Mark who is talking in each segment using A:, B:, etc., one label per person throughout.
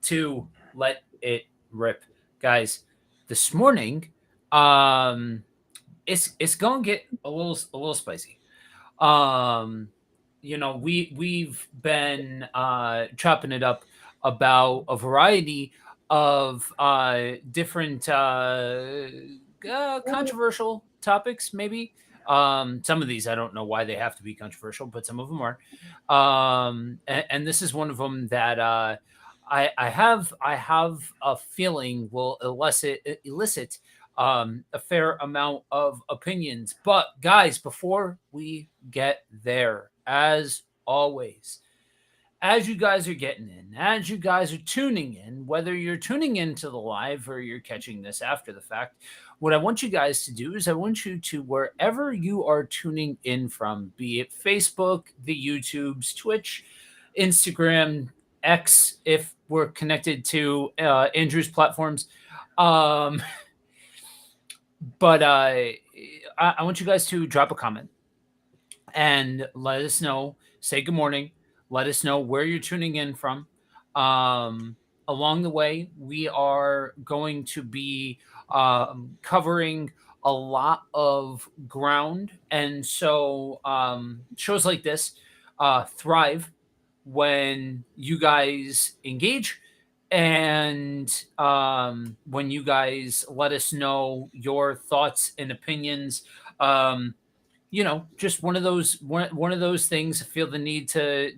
A: to let it rip, guys. This morning, um, it's gonna get a little spicy. Um, we've been chopping it up about a variety of different controversial topics, maybe. Some of these I don't know why they have to be controversial, but some of them are. And this is one of them that I have a feeling will elicit a fair amount of opinions. But guys, before we get there, as always, as you guys are getting in, as you guys are tuning in, whether you're tuning into the live or you're catching this after the fact, what I want you guys to do is I want you to, wherever you are tuning in from, be it Facebook, the YouTubes, Twitch, Instagram, X, if we're connected to Andrew's platforms. Um, but I want you guys to drop a comment and let us know. Say good morning. Let us know where you're tuning in from. Um, Along the way, we are going to be covering a lot of ground. And so shows like this thrive when you guys engage and when you guys let us know your thoughts and opinions. Um, just one of those things. I feel the need to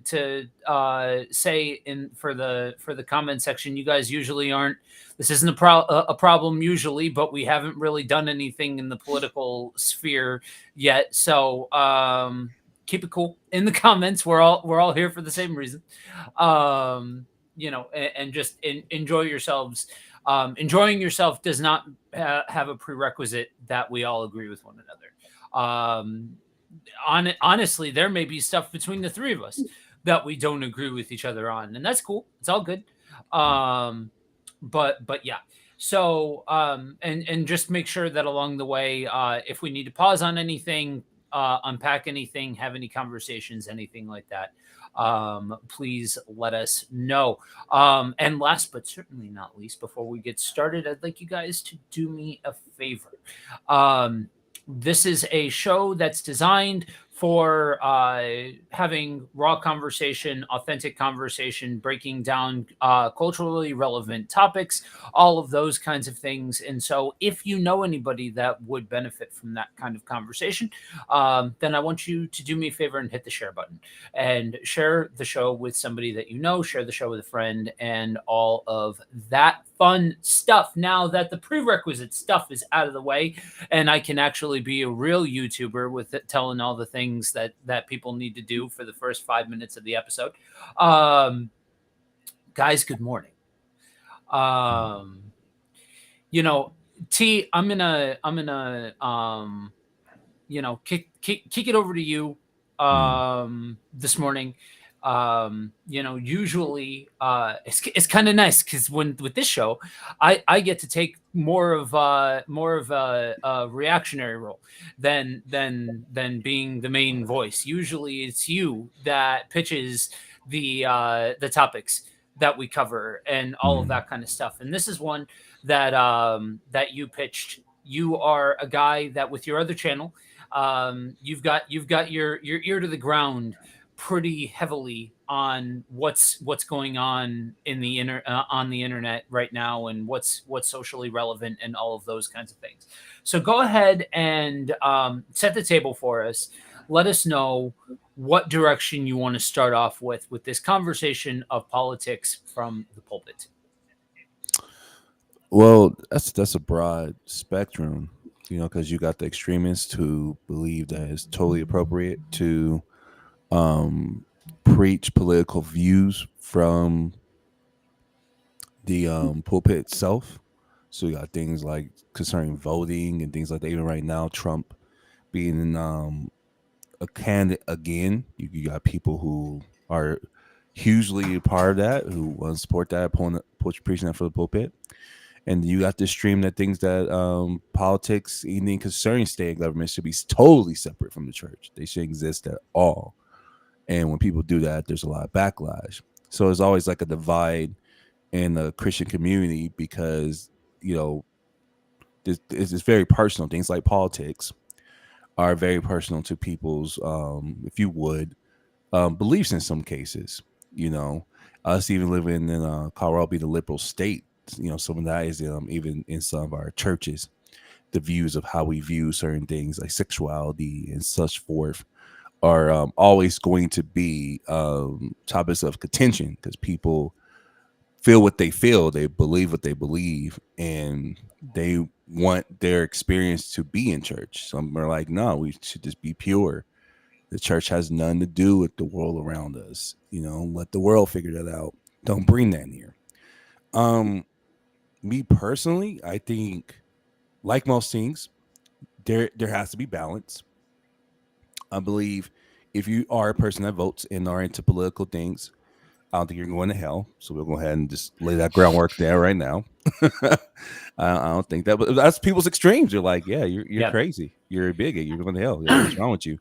A: say in for the comment section. You guys usually aren't. This isn't a problem usually, but we haven't really done anything in the political sphere yet. So keep it cool in the comments. We're all here for the same reason. And just enjoy yourselves. Enjoying yourself does not have a prerequisite that we all agree with one another. Honestly, there may be stuff between the three of us that we don't agree with each other on, and that's cool. It's all good. Um, but yeah. So and just make sure that along the way, if we need to pause on anything, unpack anything, have any conversations, anything like that, please let us know. And last but certainly not least, before we get started, I'd like you guys to do me a favor. This is a show that's designed for having raw conversation, authentic conversation, breaking down culturally relevant topics, all of those kinds of things. And so, if you know anybody that would benefit from that kind of conversation, then I want you to do me a favor and hit the share button and share the show with somebody that you know, share the show with a friend, and all of that fun stuff. Now that the prerequisite stuff is out of the way, and I can actually be a real YouTuber with it, telling all the things that people need to do for the first 5 minutes of the episode. Um, Guys, good morning. Um, you know, T, I'm gonna kick it over to you this morning. Usually it's kind of nice because when with this show, I get to take more of a reactionary role than being the main voice. Usually it's you that pitches the topics that we cover and all of that kind of stuff. And this is one that you pitched. You are a guy that with your other channel, you've got your ear to the ground pretty heavily on what's going on in the on the internet right now and what's socially relevant and all of those kinds of things. So go ahead and set the table for us. Let us know what direction you want to start off with this conversation of politics from the pulpit.
B: Well, that's a broad spectrum, because you got the extremists who believe that it's totally appropriate to preach political views from the pulpit itself. So you got things like concerning voting and things like that. Even right now, Trump being a candidate again, you got people who are hugely a part of that, who want to support that opponent, preaching that for the pulpit. And you got this stream that thinks that politics, anything concerning state and government, should be totally separate from the church. They shouldn't exist at all. And when people do that, there's a lot of backlash. So there's always like a divide in the Christian community because you know it's very personal. Things like politics are very personal to people's, if you would, beliefs in some cases. You know, us even living in Colorado, being a liberal state, you know, some of that is even in some of our churches, the views of how we view certain things like sexuality and such forth are always going to be topics of contention because people feel what they feel, they believe what they believe, and they want their experience to be in church. Some are like, no, we should just be pure. The church has nothing to do with the world around us. You know, let the world figure that out. Don't bring that near. Um, Me personally, I think, like most things, there has to be balance. I believe if you are a person that votes and are into political things, I don't think you're going to hell. So we'll go ahead and just lay that groundwork there right now. I don't think that, but that's people's extremes. You're like, yeah, you're
A: Yeah.
B: crazy. You're a bigot. You're going to hell. Like, what's wrong with you?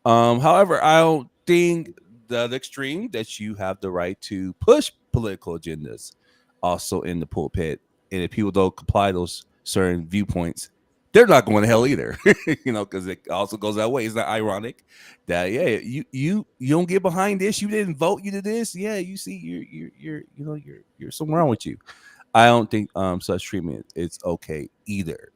B: However, I don't think the other extreme that you have the right to push political agendas also in the pulpit. And if people don't comply those certain viewpoints, they're not going to hell either. You know, because it also goes that way. It's not ironic that you don't get behind this. You didn't vote. You did this. Yeah, you see, you're something wrong with you. I don't think such treatment is okay either,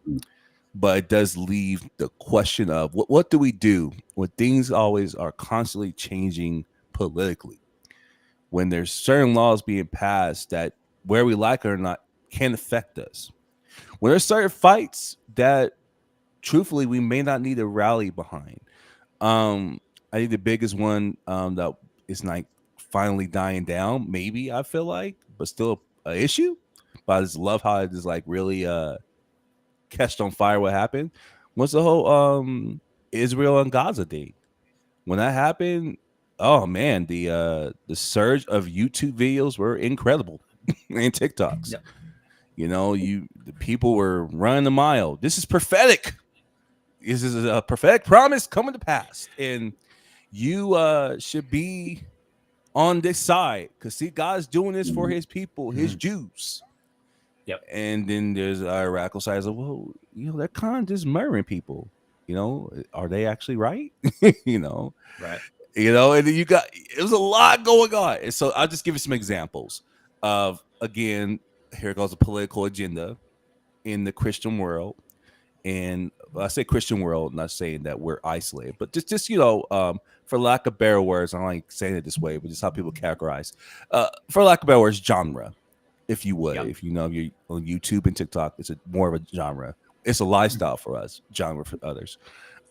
B: but it does leave the question of what do we do when things always are constantly changing politically, when there's certain laws being passed that where we like it or not can affect us, when there's certain fights that truthfully we may not need to rally behind. um I think the biggest one that is like finally dying down, maybe, I feel like, but still a issue, but I just love how it just like really catched on fire what happened was the whole Israel and Gaza thing. When that happened, oh man, the surge of YouTube videos were incredible and TikToks.
A: Yep.
B: You know, the people were running a mile. This is prophetic. This is a prophetic promise coming to pass. And you should be on this side because see, God's doing this for his people, his
A: Mhm.
B: Jews.
A: Yep.
B: And then there's our radical side of, well, you know, they're kind of just murdering people. You know, are they actually right? you know,
A: Right.
B: and then you got, it was a lot going on. And so I'll just give you some examples of, again, here goes a political agenda in the Christian world. And I say Christian world, not saying that we're isolated, but just for lack of better words, I don't like saying it this way, but just how people categorize, for lack of better words, genre, if you would.
A: Yep.
B: If you know you're on YouTube and TikTok, it's more of a genre. It's a lifestyle for us, genre for others.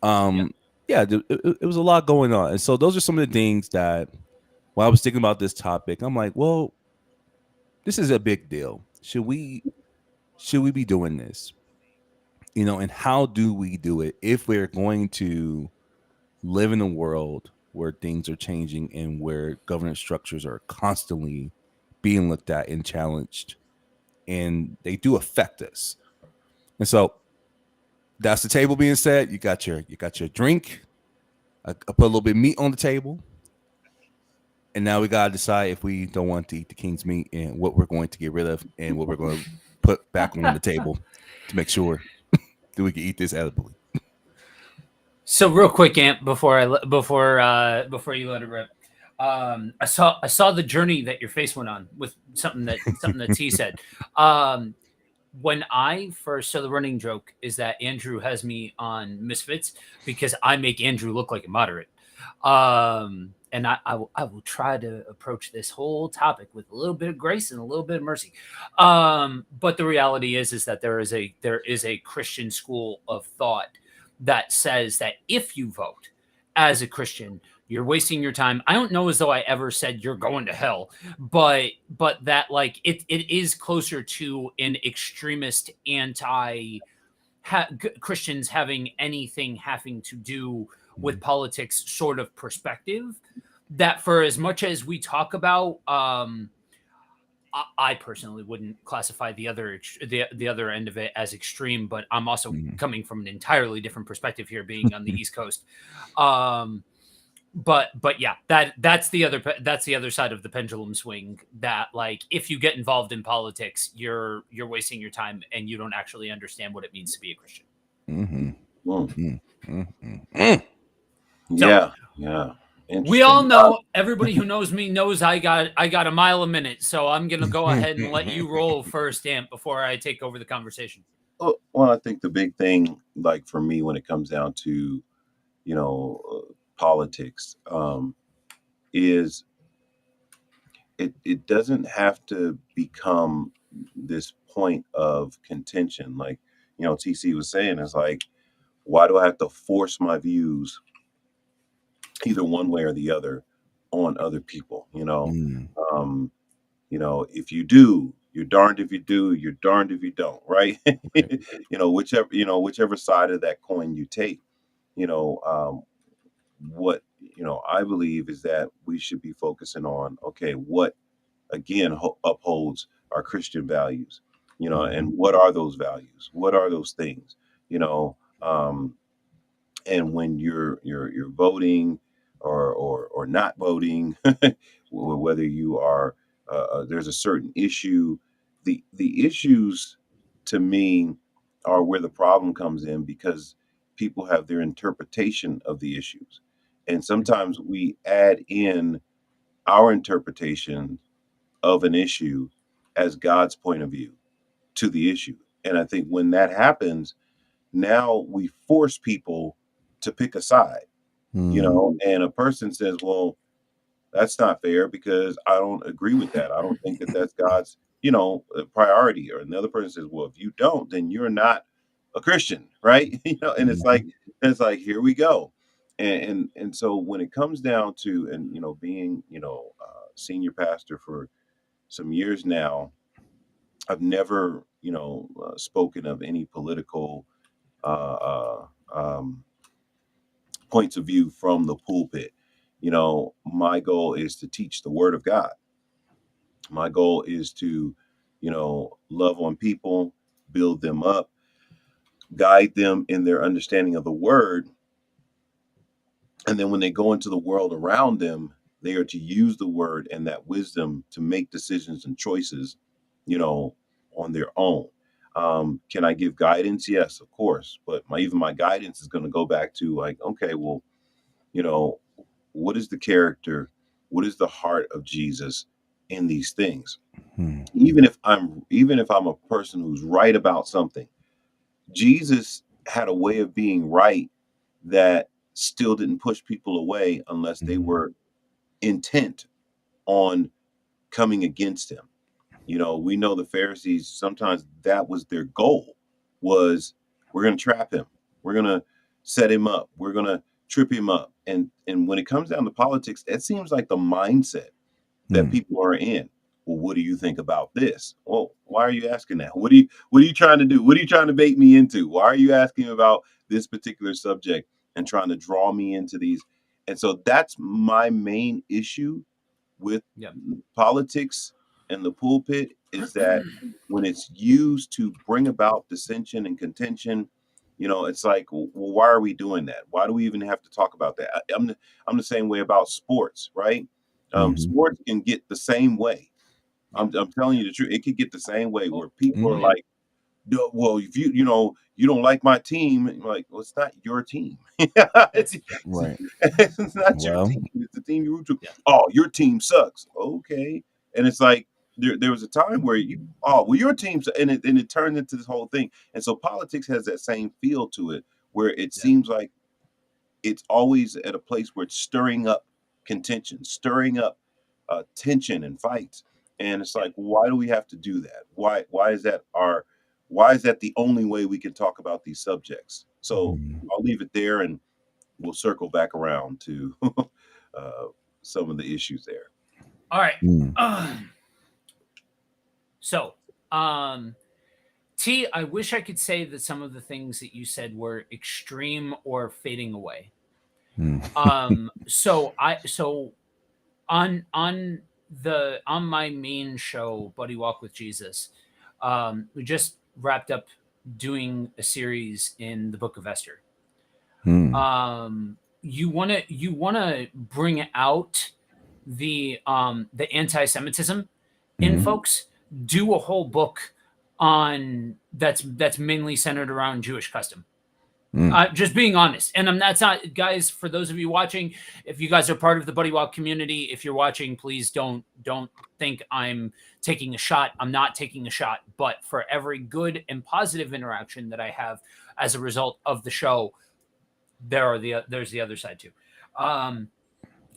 A: Yep.
B: Um, yeah, it was a lot going on, and so those are some of the things that when I was thinking about this topic, I'm like, well, this is a big deal. Should we be doing this? You know, and how do we do it if we're going to live in a world where things are changing and where governance structures are constantly being looked at and challenged, and they do affect us. And so that's the table being set. You got your drink. I put a little bit of meat on the table, and now we gotta decide if we don't want to eat the king's meat and what we're going to get rid of and what we're going to put back on the table to make sure that we can eat this edibly.
A: So real quick, Amp, before you let it rip, I saw the journey that your face went on with something that T said. Um, when I first, so the running joke is that Andrew has me on Misfits because I make Andrew look like a moderate. And I will try to approach this whole topic with a little bit of grace and a little bit of mercy. But the reality is that there is a Christian school of thought that says that if you vote as a Christian, you're wasting your time. I don't know as though I ever said you're going to hell, but that like it is closer to an extremist anti Christians having anything having to do with
B: Mhm.
A: politics sort of perspective. That for as much as we talk about, I personally wouldn't classify the other end of it as extreme, but I'm also
B: Mhm.
A: coming from an entirely different perspective here, being on the East Coast. Um, but yeah, that's the other side of the pendulum swing, that like if you get involved in politics, you're wasting your time and you don't actually understand what it means to be a Christian.
B: Mm-hmm.
C: Mm.
B: Mm-hmm.
A: So
C: Yeah, yeah.
A: we all
C: Interesting.
A: know, everybody who knows me knows I got a mile a minute, so I'm gonna go ahead and let you roll first, Amp, before I take over the conversation.
C: Well, I think the big thing, like for me, when it comes down to politics, is it doesn't have to become this point of contention. Like TC was saying, it's like, why do I have to force my views either one way or the other on other people?
B: Mm,
C: Um, if you do, you're darned if you do, you're darned if you don't, right?
B: right.
C: Whichever side of that coin you take, you know, what I believe is that we should be focusing on, okay, what again upholds our Christian values,
B: Mm-hmm.
C: and what are those values? What are those things? You know, um, and when you're voting or not voting, whether you are there's a certain issue, the issues to me are where the problem comes in, because people have their interpretation of the issues, and sometimes we add in our interpretation of an issue as God's point of view to the issue. And I think when that happens, now we force people to pick a side,
B: Mm,
C: and a person says, well, that's not fair because I don't agree with that. I don't think that that's God's, priority. Or another person says, well, if you don't, then you're not a Christian, right? And
B: mhm,
C: it's like, here we go. And so when it comes down to, and being senior pastor for some years now, I've never spoken of any political uh, points of view from the pulpit. My goal is to teach the word of God. My goal is to, love on people, build them up, guide them in their understanding of the word. And then when they go into the world around them, they are to use the word and that wisdom to make decisions and choices, you know, on their own. Can I give guidance? Yes, of course. But my guidance is going to go back to, like, okay, well, you know, what is the character? What is the heart of Jesus in these things?
B: mm,
C: Even if I'm a person who's right about something, Jesus had a way of being right that still didn't push people away unless they
B: mhm,
C: were intent on coming against him. We know the Pharisees, sometimes that was their goal, was, we're going to trap him. We're going to set him up. We're going to trip him up. And when it comes down to politics, it seems like the mindset that
B: mm,
C: people are in. Well, what do you think about this? Well, why are you asking that? What are you trying to do? What are you trying to bait me into? Why are you asking about this particular subject and trying to draw me into these? And so that's my main issue with
A: Yep.
C: politics and the pulpit, is that when it's used to bring about dissension and contention, it's like, well, why are we doing that? Why do we even have to talk about that? I'm the same way about sports, right?
B: mhm,
C: Sports can get the same way.
A: Yeah.
C: I'm telling
A: Yeah.
C: you the truth. It could get the same way
A: Oh,
C: where people
A: oh
C: are
B: mhm,
A: yeah.
C: like, no, well, if you don't like my team, and you're like, well, it's not your team. it's,
A: That's yeah.
B: right.
C: it's not your
B: Well,
C: team. It's the team you root to.
A: Yeah.
C: Oh, your team sucks. Okay, and it's like there was a time where well, your team's, and it turned into this whole thing. And so politics has that same feel to it, where it
A: Yeah.
C: seems like it's always at a place where it's stirring up contention, stirring up tension and fights. And it's
A: Yeah.
C: like, why do we have to do that? Why is that the only way we can talk about these subjects? So
B: mm,
C: I'll leave it there, and we'll circle back around to uh, some of the issues there.
A: All right.
B: mm,
A: Um, so, um, T, I wish I could say that some of the things that you said were extreme or fading away.
B: mm,
A: So on my main show, Buddy Walk with Jesus, we just wrapped up doing a series in the Book of Esther.
B: mm,
A: Um, you want to bring out the anti-Semitism in
B: Mm-hmm.
A: folks, do a whole book on that's mainly centered around Jewish custom.
B: Mm.
A: Just being honest, and that's not, guys. For those of you watching, if you guys are part of the Buddy Walk community, if you're watching, please don't think I'm taking a shot. I'm not taking a shot, but for every good and positive interaction that I have as a result of the show, there's the other side too. Um,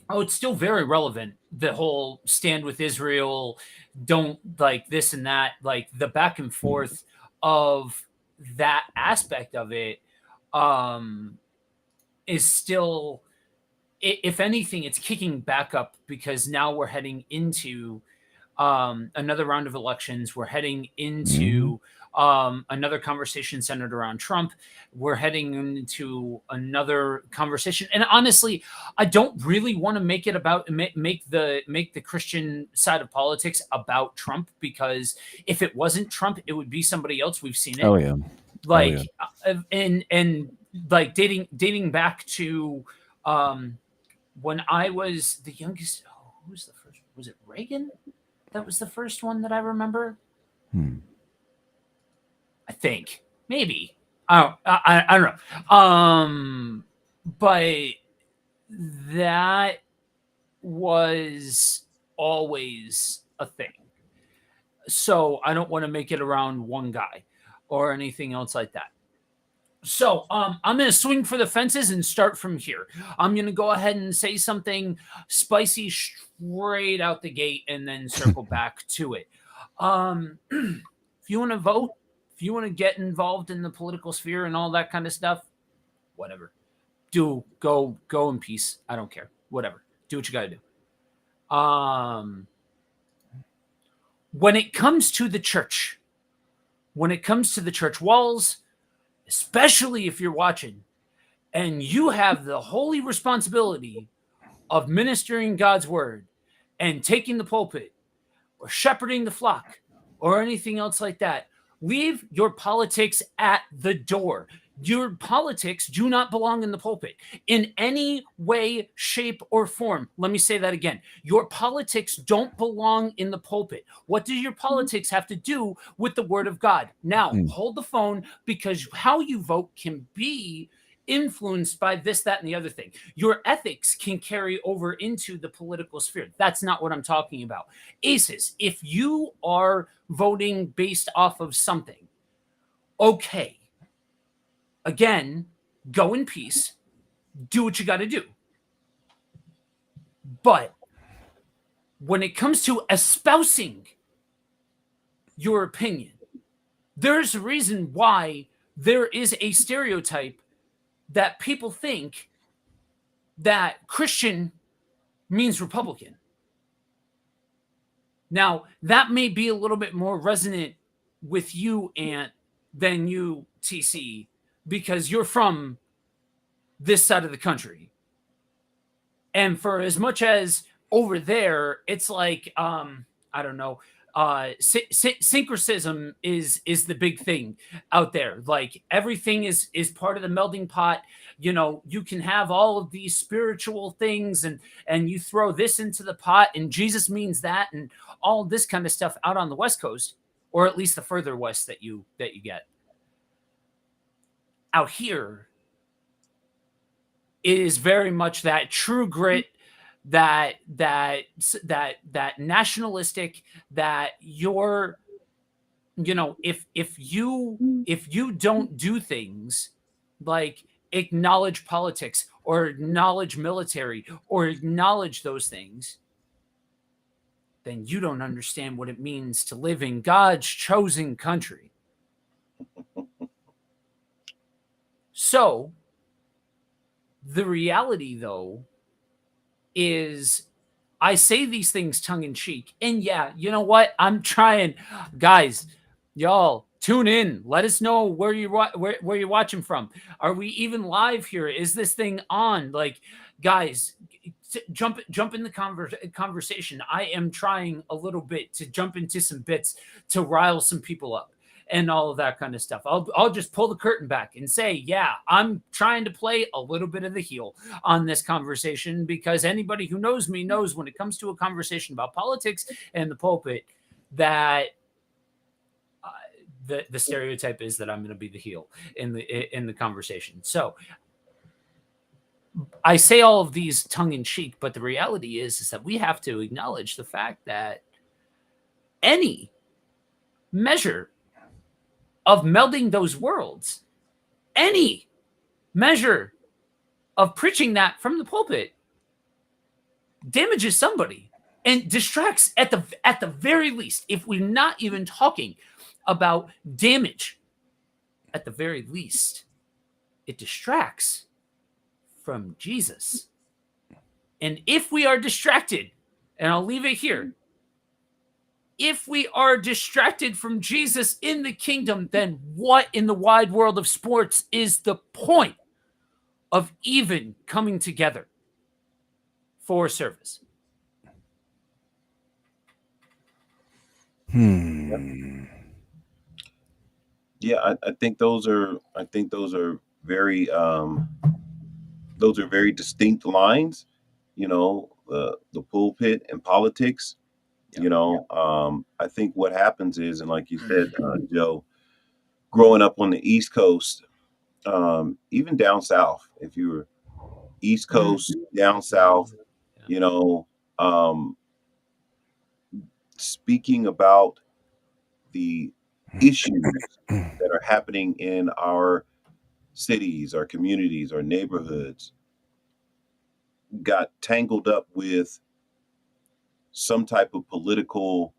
A: oh, it's still very relevant. The whole stand with Israel, don't like this and that, like the back and forth of that aspect of it, um, is still, if anything, it's kicking back up because now we're heading into another round of elections. We're heading
B: Mm-hmm.
A: into another conversation centered around Trump. We're heading into another conversation, and honestly, I don't really want to make it about make the Christian side of politics about Trump, because if it wasn't Trump, it would be somebody else. We've seen it,
B: Oh yeah. Oh
A: like
B: yeah.
A: and like dating back to um when I was the youngest. Oh, who was the first? Was it Reagan? That was the first one that I remember.
B: Hmm.
A: I think maybe. I don't know. But that was always a thing. So I don't want to make it around one guy or anything else like that. So I'm going to swing for the fences and start from here. I'm going to go ahead and say something spicy straight out the gate and then circle back to it. If you want to vote, if you want to get involved in the political sphere and all that kind of stuff, whatever. Go in peace. I don't care. Whatever. Do what you got to do. When it comes to the church, when it comes to the church walls, especially if you're watching and you have the holy responsibility of ministering God's word and taking the pulpit or shepherding the flock or anything else like that, leave your politics at the door. Your politics do not belong in the pulpit in any way, shape, or form. Let me say that again. Your politics don't belong in the pulpit. What does your politics have to do with the word of God? Now,
B: Mm.
A: hold the phone, because how you vote can be influenced by this, that, and the other thing. Your ethics can carry over into the political sphere. That's not what I'm talking about. Aces, if you are voting based off of something, okay, again, go in peace, do what you got to do. But when it comes to espousing your opinion, there's a reason why there is a stereotype that people think that Christian means Republican. Now, that may be a little bit more resonant with you, Ant, than you, TC, because you're from this side of the country. And for as much as over there, it's like, I don't know, syncretism is the big thing out there. Like everything is part of the melding pot. You know, you can have all of these spiritual things, and you throw this into the pot, and Jesus means that, and all this kind of stuff out on the West Coast, or at least the further west that you get. Out here, it is very much that true grit, that nationalistic, that you're, if you don't do things like acknowledge politics or acknowledge military or acknowledge those things, then you don't understand what it means to live in God's chosen country. So the reality, though, is I say these things tongue in cheek. And yeah, you know what? I'm trying, guys, y'all tune in. Let us know where where you're watching from. Are we even live here? Is this thing on? Like, guys, jump in the conversation. I am trying a little bit to jump into some bits to rile some people up. and all of that kind of stuff. I'll just pull the curtain back and say, yeah, I'm trying to play a little bit of the heel on this conversation, because anybody who knows me knows when it comes to a conversation about politics and the pulpit that the stereotype is that I'm going to be the heel in the conversation. So I say all of these tongue in cheek, but the reality is that we have to acknowledge the fact that any measure of melding those worlds, any measure of preaching that from the pulpit, damages somebody and distracts at the very least. If we're not even talking about damage, at the very least, it distracts from Jesus. And if we are distracted, and I'll leave it here, if we are distracted from Jesus in the kingdom, then what in the wide world of sports is the point of even coming together for service?
C: Yeah, I think those are very distinct lines, the pulpit and politics. I think what happens is, and like you said, Joe, growing up on the East Coast, even down south, if you were East Coast, down south, you know, um, speaking about the issues that are happening in our cities, our communities, our neighborhoods, got tangled up with some type of political,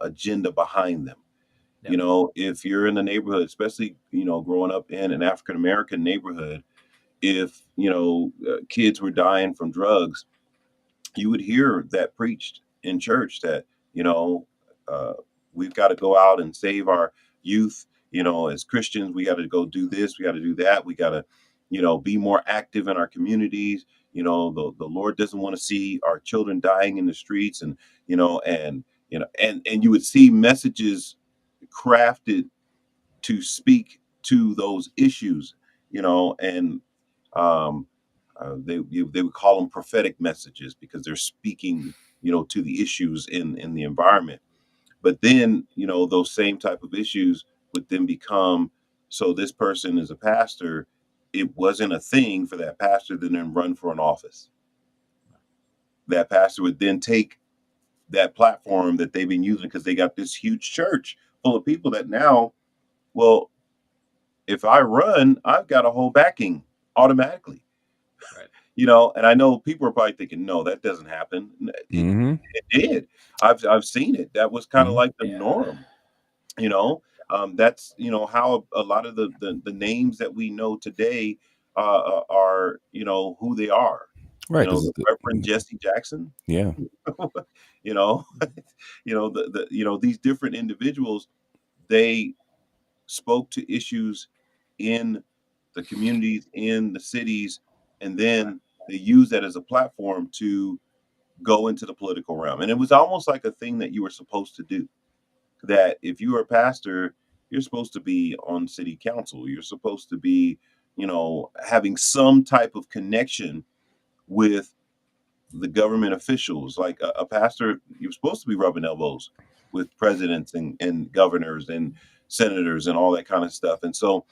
C: agenda behind them.
A: Yeah.
C: If you're in the neighborhood, especially, growing up in an African American neighborhood, if, kids were dying from drugs, you would hear that preached in church that, you know, uh, we've got to go out and save our youth. As Christians, we got to go do this, we got to do that, we got to, be more active in our communities. The Lord doesn't want to see our children dying in the streets, and you would see messages crafted to speak to those issues, and um, they would call them prophetic messages because they're speaking, to the issues in the environment. But then, those same type of issues would then become, so this person is a pastor. It wasn't a thing for that pastor to then run for an office. That pastor would then take that platform that they've been using because they got this huge church full of people that now, well, if I run, I've got a whole backing automatically.
A: Right.
C: And I know people are probably thinking, no, that doesn't happen.
B: Mm-hmm.
C: It did. I've seen it. That was kind of
B: Mm-hmm.
C: like the
A: Yeah.
C: norm. You know, that's how a lot of the names that we know today are who they are.
B: Right, because
C: The Reverend Jesse Jackson.
B: yeah,
C: You know, these different individuals, they spoke to issues in the communities, in the cities, and then they use that as a platform to go into the political realm. And it was almost like a thing that you were supposed to do. That if you are a pastor, you're supposed to be on city council. You're supposed to be, having some type of connection with the government officials. Like a pastor, you're supposed to be rubbing elbows with presidents and governors and senators and all that kind of stuff. And so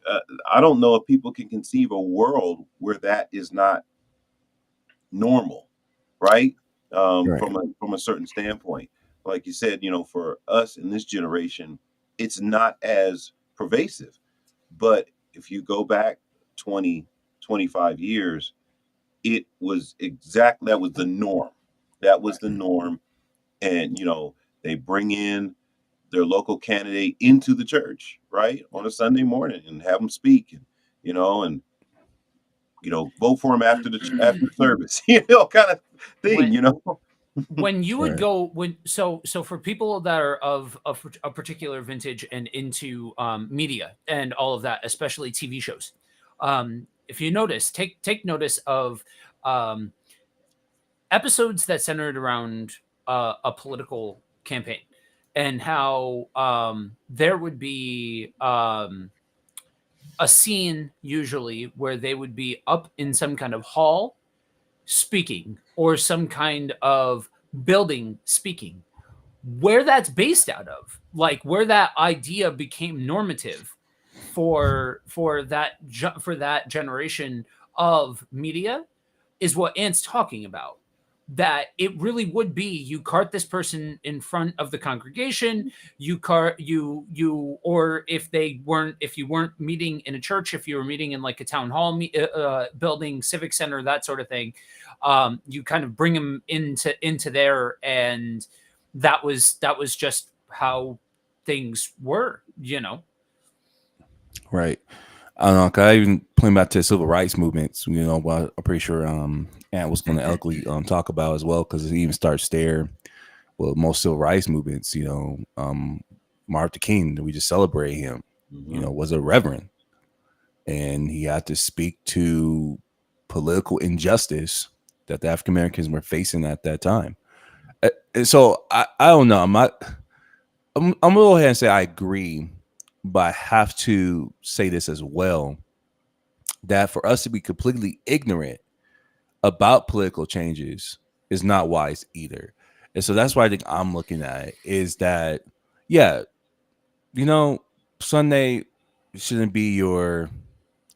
C: uh, I don't know if people can conceive a world where that is not normal, right?
B: right,
C: From a certain standpoint, like you said, for us in this generation, it's not as pervasive. But if you go back 20, 25 years, it was that was the norm. That was the norm. And they bring in their local candidate into the church, right, on a Sunday morning and have them speak, and vote for him after service, kind of thing,
A: When when you would
B: right.
A: go when so for people that are of a particular vintage and into media and all of that, especially TV shows, if you notice, take notice of um, episodes that centered around a political campaign. and how there would be a scene usually where they would be up in some kind of hall speaking or some kind of building speaking, where that's based out of, like where that idea became normative for that generation of media, is what Ant's talking about. That it really would be, you cart this person in front of the congregation, or if you weren't meeting in a church, if you were meeting in like a town hall building, civic center, that sort of thing, you kind of bring them into there, and that was just how things were, you know.
B: Right. I don't know. 'Cause I even playing back to the civil rights movements, what I'm pretty sure Ant was going to eloquently talk about as well, because it even starts there. Well, most civil rights movements, Martin Luther King, we just celebrate him, was a reverend, and he had to speak to political injustice that the African Americans were facing at that time. And so I don't know. I'm gonna go ahead and say I agree, but I have to say this as well, that for us to be completely ignorant about political changes is not wise either. And so that's why I think I'm looking at it, is that, yeah, Sunday shouldn't be your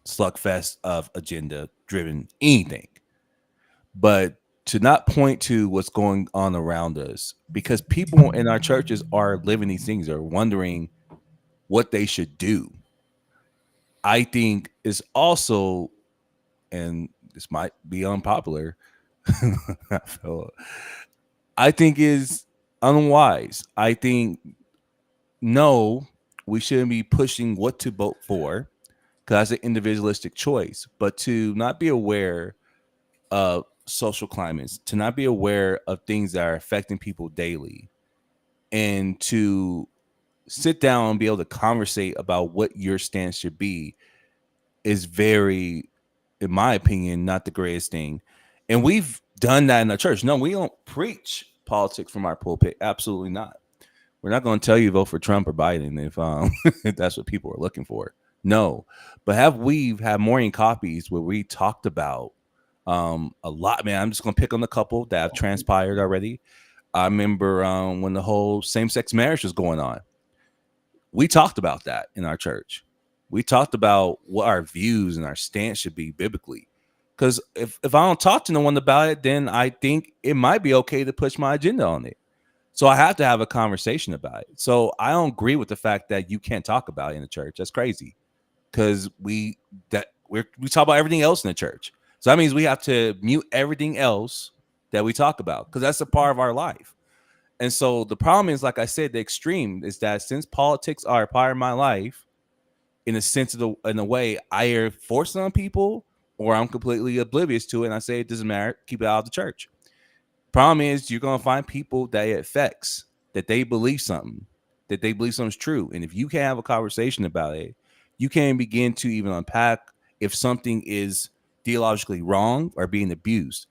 B: slugfest of agenda driven anything, but to not point to what's going on around us, because people in our churches are living these things, are wondering what they should do, I think is also, and this might be unpopular, I think is unwise. I think, no, we shouldn't be pushing what to vote for, because that's an individualistic choice, but to not be aware of social climates, to not be aware of things that are affecting people daily, and to sit down and be able to conversate about what your stance should be, is very, in my opinion, not the greatest thing. And we've done that in the church. No, we don't preach politics from our pulpit. Absolutely not. We're not going to tell you vote for Trump or Biden if if that's what people are looking for. No, but we've had morning copies where we talked about a lot. Man, I'm just going to pick on a couple that have transpired already. I remember when the whole same-sex marriage was going on. We talked about that in our church. We talked about what our views and our stance should be biblically. Because if I don't talk to no one about it, then I think it might be okay to push my agenda on it. So I have to have a conversation about it. So I don't agree with the fact that you can't talk about it in the church. That's crazy. Because we talk about everything else in the church. So that means we have to mute everything else that we talk about, because that's a part of our life. And so the problem is, like I said, the extreme is that since politics are a part of my life, in a sense of in a way, I either force it on people or I'm completely oblivious to it, and I say it doesn't matter, keep it out of the church. Problem is, you're gonna find people that it affects, that they believe something's true, and if you can't have a conversation about it, you can't begin to even unpack if something is theologically wrong or being abused.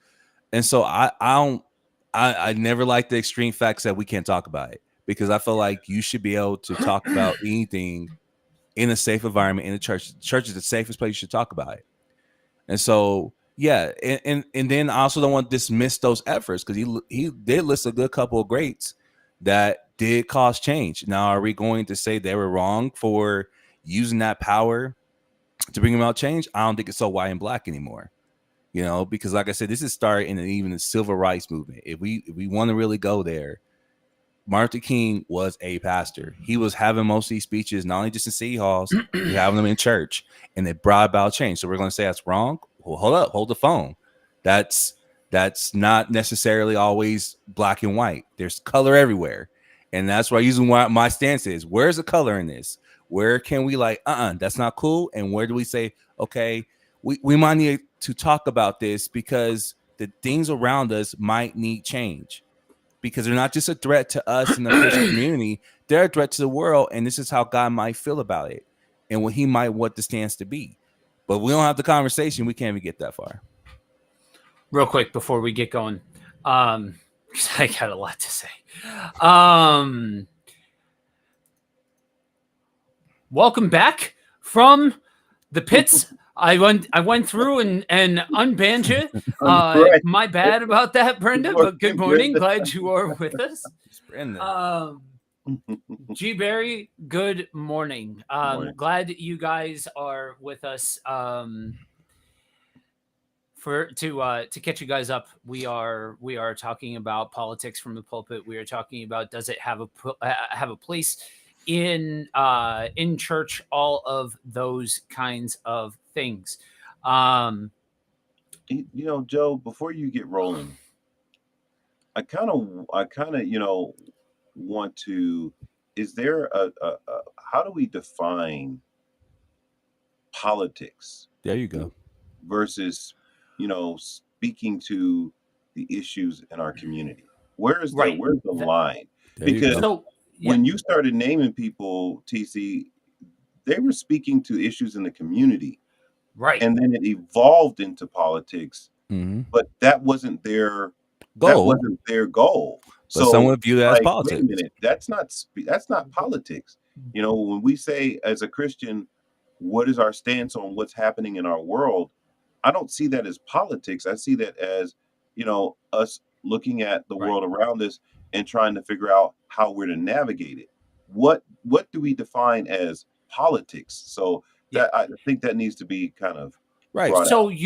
B: And so I never like the extreme facts that we can't talk about it, because I feel like you should be able to talk about anything in a safe environment in the church. The church is the safest place you should talk about it. And so, yeah, and then I also don't want to dismiss those efforts, because he did list a good couple of greats that did cause change. Now, are we going to say they were wrong for using that power to bring about change? I don't think it's so white and black anymore. Because like I said, this is started in even the civil rights movement. If we want to really go there, Martin Luther King was a pastor. He was having most of these speeches, not only just in city halls, he having them in church, and it brought about change. So we're going to say that's wrong? Well, hold the phone. That's not necessarily always black and white. There's color everywhere. And that's why using my stance is, where's the color in this? Where can we that's not cool? And where do we say, okay, we might need to talk about this, because the things around us might need change, because they're not just a threat to us in the Christian community, they're a threat to the world, and this is how God might feel about it and what he might want the stance to be. But we don't have the conversation, we can't even get that far.
A: Real quick before we get going, I got a lot to say. welcome back from the pits. I went through and unbanned you.
C: Right.
A: My bad about that, Brenda. But good morning. Glad you are with us.
B: It's Brandon.
A: G Berry, good morning.
C: Morning.
A: Glad you guys are with us. To catch you guys up, we are talking about politics from the pulpit. We are talking about, does it have a place in church? All of those kinds of things.
C: Joe, before you get rolling, I kind of, want to. Is there how do we define politics
B: There you go.
C: versus, speaking to the issues in our community? Where's
A: Right.
C: the line?
B: There you
C: Because
B: go.
A: So yeah,
C: when you started naming people, TC, they were speaking to issues in the community,
A: right.
C: and then it evolved into politics.
B: hmm
C: But that wasn't their
B: Goal,
C: goal.
B: but
C: So,
B: someone view that as
C: like, wait a
B: politics.
C: minute, that's not politics. When we say as a Christian, what is our stance on what's happening in our world? I don't see that as politics. I see that as, us looking at the
A: Right.
C: world around us and trying to figure out how we're to navigate it. What do we define as politics? So
A: Yeah.
C: that I think that needs to be kind of
B: Right.
C: brought
A: So
C: out.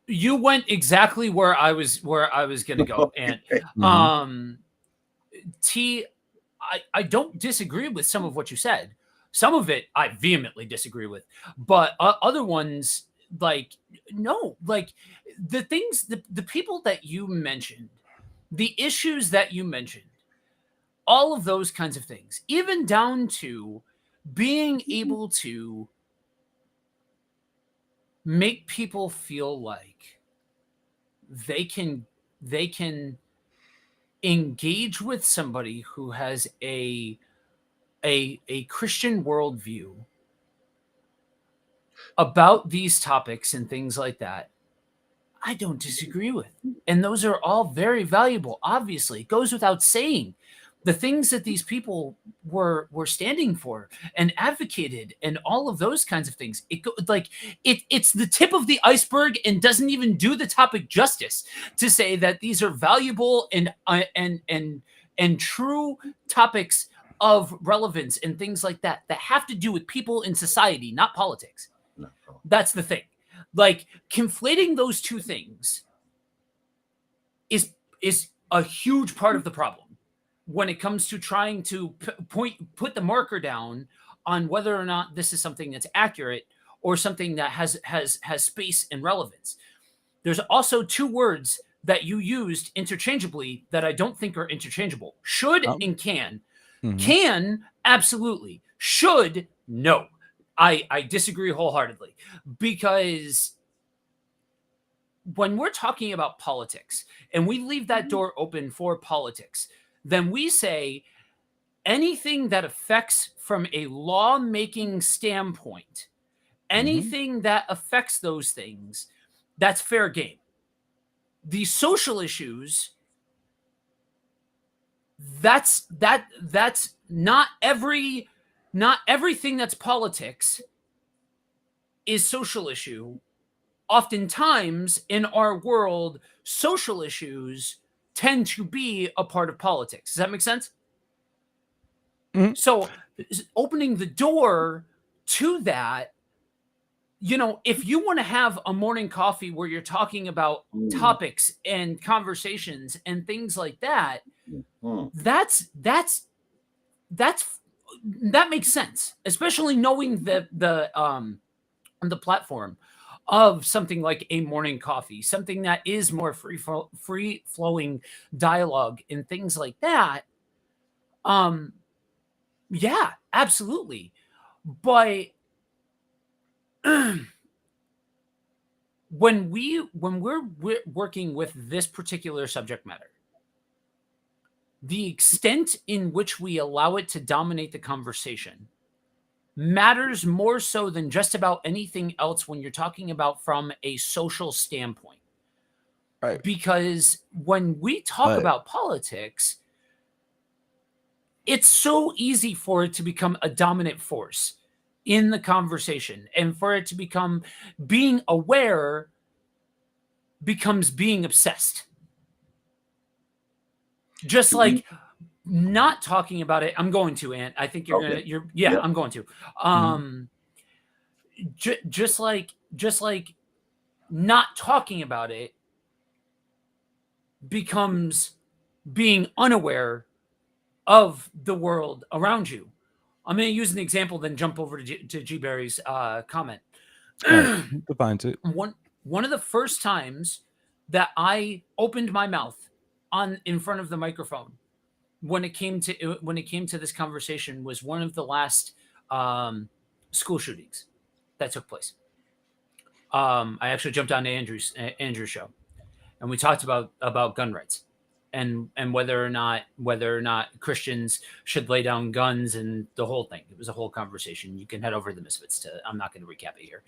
A: you went exactly where I was going to go, and
B: Mhm.
A: T, I don't disagree with some of what you said. Some of it I vehemently disagree with, but other ones, like, no, like the things, the people that you mentioned, the issues that you mentioned, all of those kinds of things, even down to being able to make people feel like they can engage with somebody who has a Christian worldview about these topics and things like that, I don't disagree with. And those are all very valuable. Obviously, it goes without saying. The things that these people were standing for and advocated and all of those kinds of things. It's the tip of the iceberg and doesn't even do the topic justice to say that these are valuable and true topics of relevance and things like that have to do with people in society, not politics.
C: No.
A: That's the thing. Like, conflating those two things is a huge part of the problem when it comes to trying to put the marker down on whether or not this is something that's accurate or something that has space and relevance. There's also two words that you used interchangeably that I don't think are interchangeable: should and can.
B: Mhm.
A: Can, absolutely. Should, no. I disagree wholeheartedly, because when we're talking about politics and we leave that door open for politics, then we say anything that affects from a lawmaking standpoint, anything that affects those things, that's fair game. The social issues, that's not everything that's politics is social issue. Oftentimes in our world, social issues tend to be a part of politics. Does that make sense?
B: Mhm.
A: So opening the door to that, if you want to have a morning coffee where you're talking about
C: Mm,
A: topics and conversations and things like that,
C: mm.
A: that makes sense, especially knowing the platform of something like a morning coffee, something that is more free flowing dialogue and things like that. Um, yeah, absolutely. But when we're working with this particular subject matter, the extent in which we allow it to dominate the conversation matters more so than just about anything else when you're talking about from a social standpoint.
B: Right.
A: Because when we talk
B: But
A: about politics, it's so easy for it to become a dominant force. in the conversation, and for it to become being aware becomes being obsessed. Just
C: Do we?
A: like not talking about it. I'm going to, Ant. I think
C: Okay.
A: yeah,
C: Yep.
A: I'm going to.
B: Mhm.
A: Just like not talking about it becomes being unaware of the world around you. I'm going to use an example, then jump over to G Berry's comment.
B: All right, define it.
A: One of the first times that I opened my mouth on in front of the microphone when it came to this conversation was one of the last um, school shootings that took place. I actually jumped on to Andrew's show, and we talked about gun rights and whether or not Christians should lay down guns and the whole thing. It was a whole conversation. You can head over to the Misfits to. I'm not going to recap it here.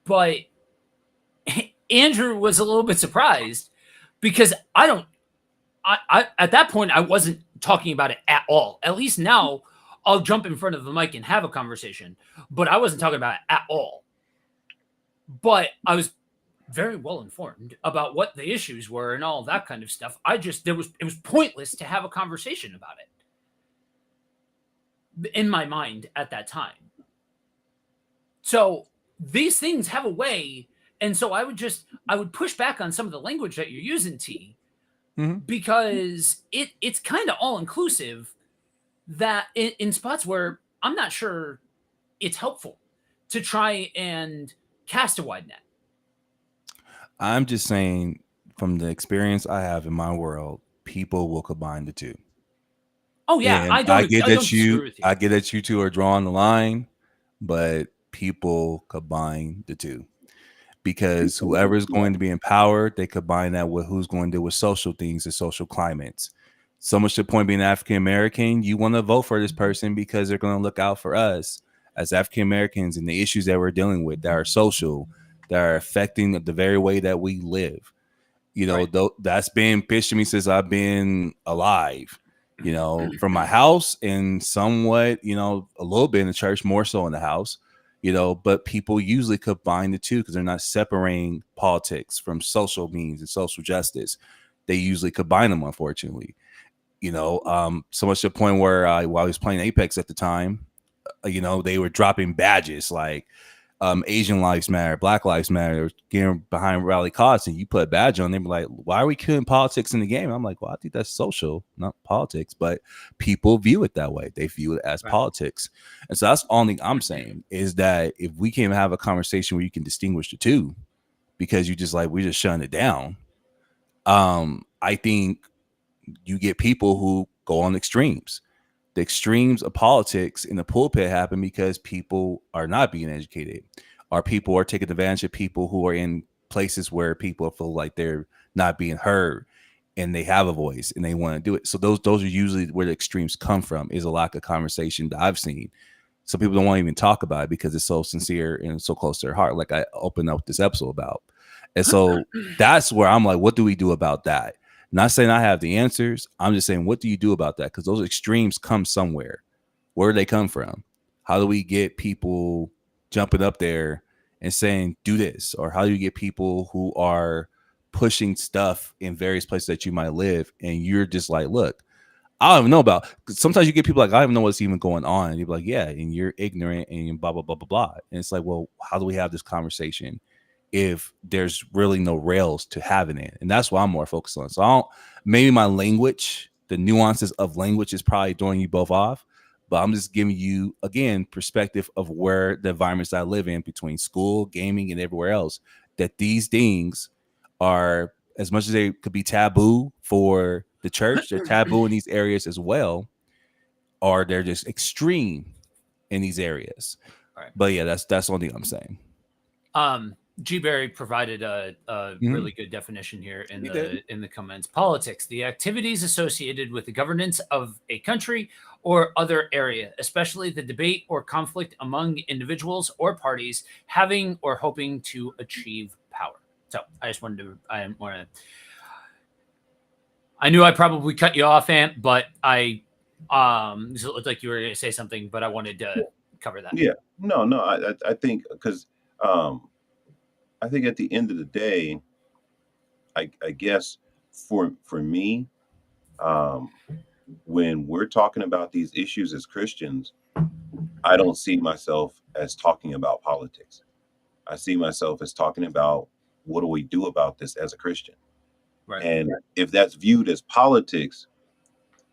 A: But Andrew was a little bit surprised because I don't. I at that point I wasn't talking about it at all. At least now I'll jump in front of the mic and have a conversation, but I wasn't talking about it at all. But I was very well informed about what the issues were and all that kind of stuff. It was pointless to have a conversation about it in my mind at that time. So these things have a way, and so I would push back on some of the language that you're using, T,
B: Mhm.
A: because it's kind of all inclusive that in spots where I'm not sure it's helpful to try and cast a wide net.
B: I'm just saying, from the experience I have in my world, people will combine the two.
A: Oh yeah,
B: And I get
A: I don't
B: that
A: disagree with you.
B: you two are drawing the line, but people combine the two because
C: People will.
B: whoever is
C: Yeah.
B: going to be in power, they combine that with who's going to deal with social things and social climates. So much to the point, being African American, you want to vote for this person because they're going to look out for us as African Americans and the issues that we're dealing with that are social, that are affecting the very way that we live.
A: Right.
B: That's been pitched to me since I've been alive. From my house and somewhat, a little bit in the church, more so in the house. But people usually combine the two because they're not separating politics from social means and social justice. They usually combine them, unfortunately. So much to the point where while I was playing Apex at the time, they were dropping badges like Asian lives matter, Black lives matter, getting behind rally cause, and you put a badge on, they were like, why are we killing politics in the game? I'm like, well, I think that's social, not politics, but people view it that way. They view it as
A: Right.
B: politics. And so that's the only thing I'm saying is that if we can have a conversation where you can distinguish the two, because we're just shutting it down. I think you get people who go on extremes. The extremes of politics in the pulpit happen because people are not being educated, or people are taking advantage of people who are in places where people feel like they're not being heard and they have a voice and they want to do it. So those are usually where the extremes come from, is a lack of conversation that I've seen. So people don't want to even talk about it because it's so sincere and so close to their heart, like I opened up this episode about. And so that's where I'm like, what do we do about that? Not saying I have the answers. I'm just saying, what do you do about that? Because those extremes come somewhere. Where do they come from? How do we get people jumping up there and saying, do this? Or how do you get people who are pushing stuff in various places that you might live? And you're just like, look, I don't even know about. Sometimes you get people like, I don't even know what's even going on. And you're like, yeah, and you're ignorant and blah, blah, blah, blah, blah. And it's like, well, how do we have this conversation if there's really no rails to having it? And that's what I'm more focused on. So maybe my language, the nuances of language is probably throwing you both off, but I'm just giving you, again, perspective of where the environments I live in between school, gaming, and everywhere else, that these things are, as much as they could be taboo for the church, they're taboo in these areas as well, or they're just extreme in these areas.
A: Right.
B: But yeah, that's the only thing I'm saying.
A: G. Berry provided a really good definition here in the comments. Politics, the activities associated with the governance of a country or other area, especially the debate or conflict among individuals or parties having or hoping to achieve power. So I knew I probably cut you off, Ant, but I So it looked like you were going to say something, but I wanted to cover that.
C: Yeah. No, no, I think because um, I think at the end of the day, I guess for me, um, when we're talking about these issues as Christians, I don't see myself as talking about politics. I see myself as talking about what do we do about this as a Christian.
A: Right.
C: And if that's viewed as politics,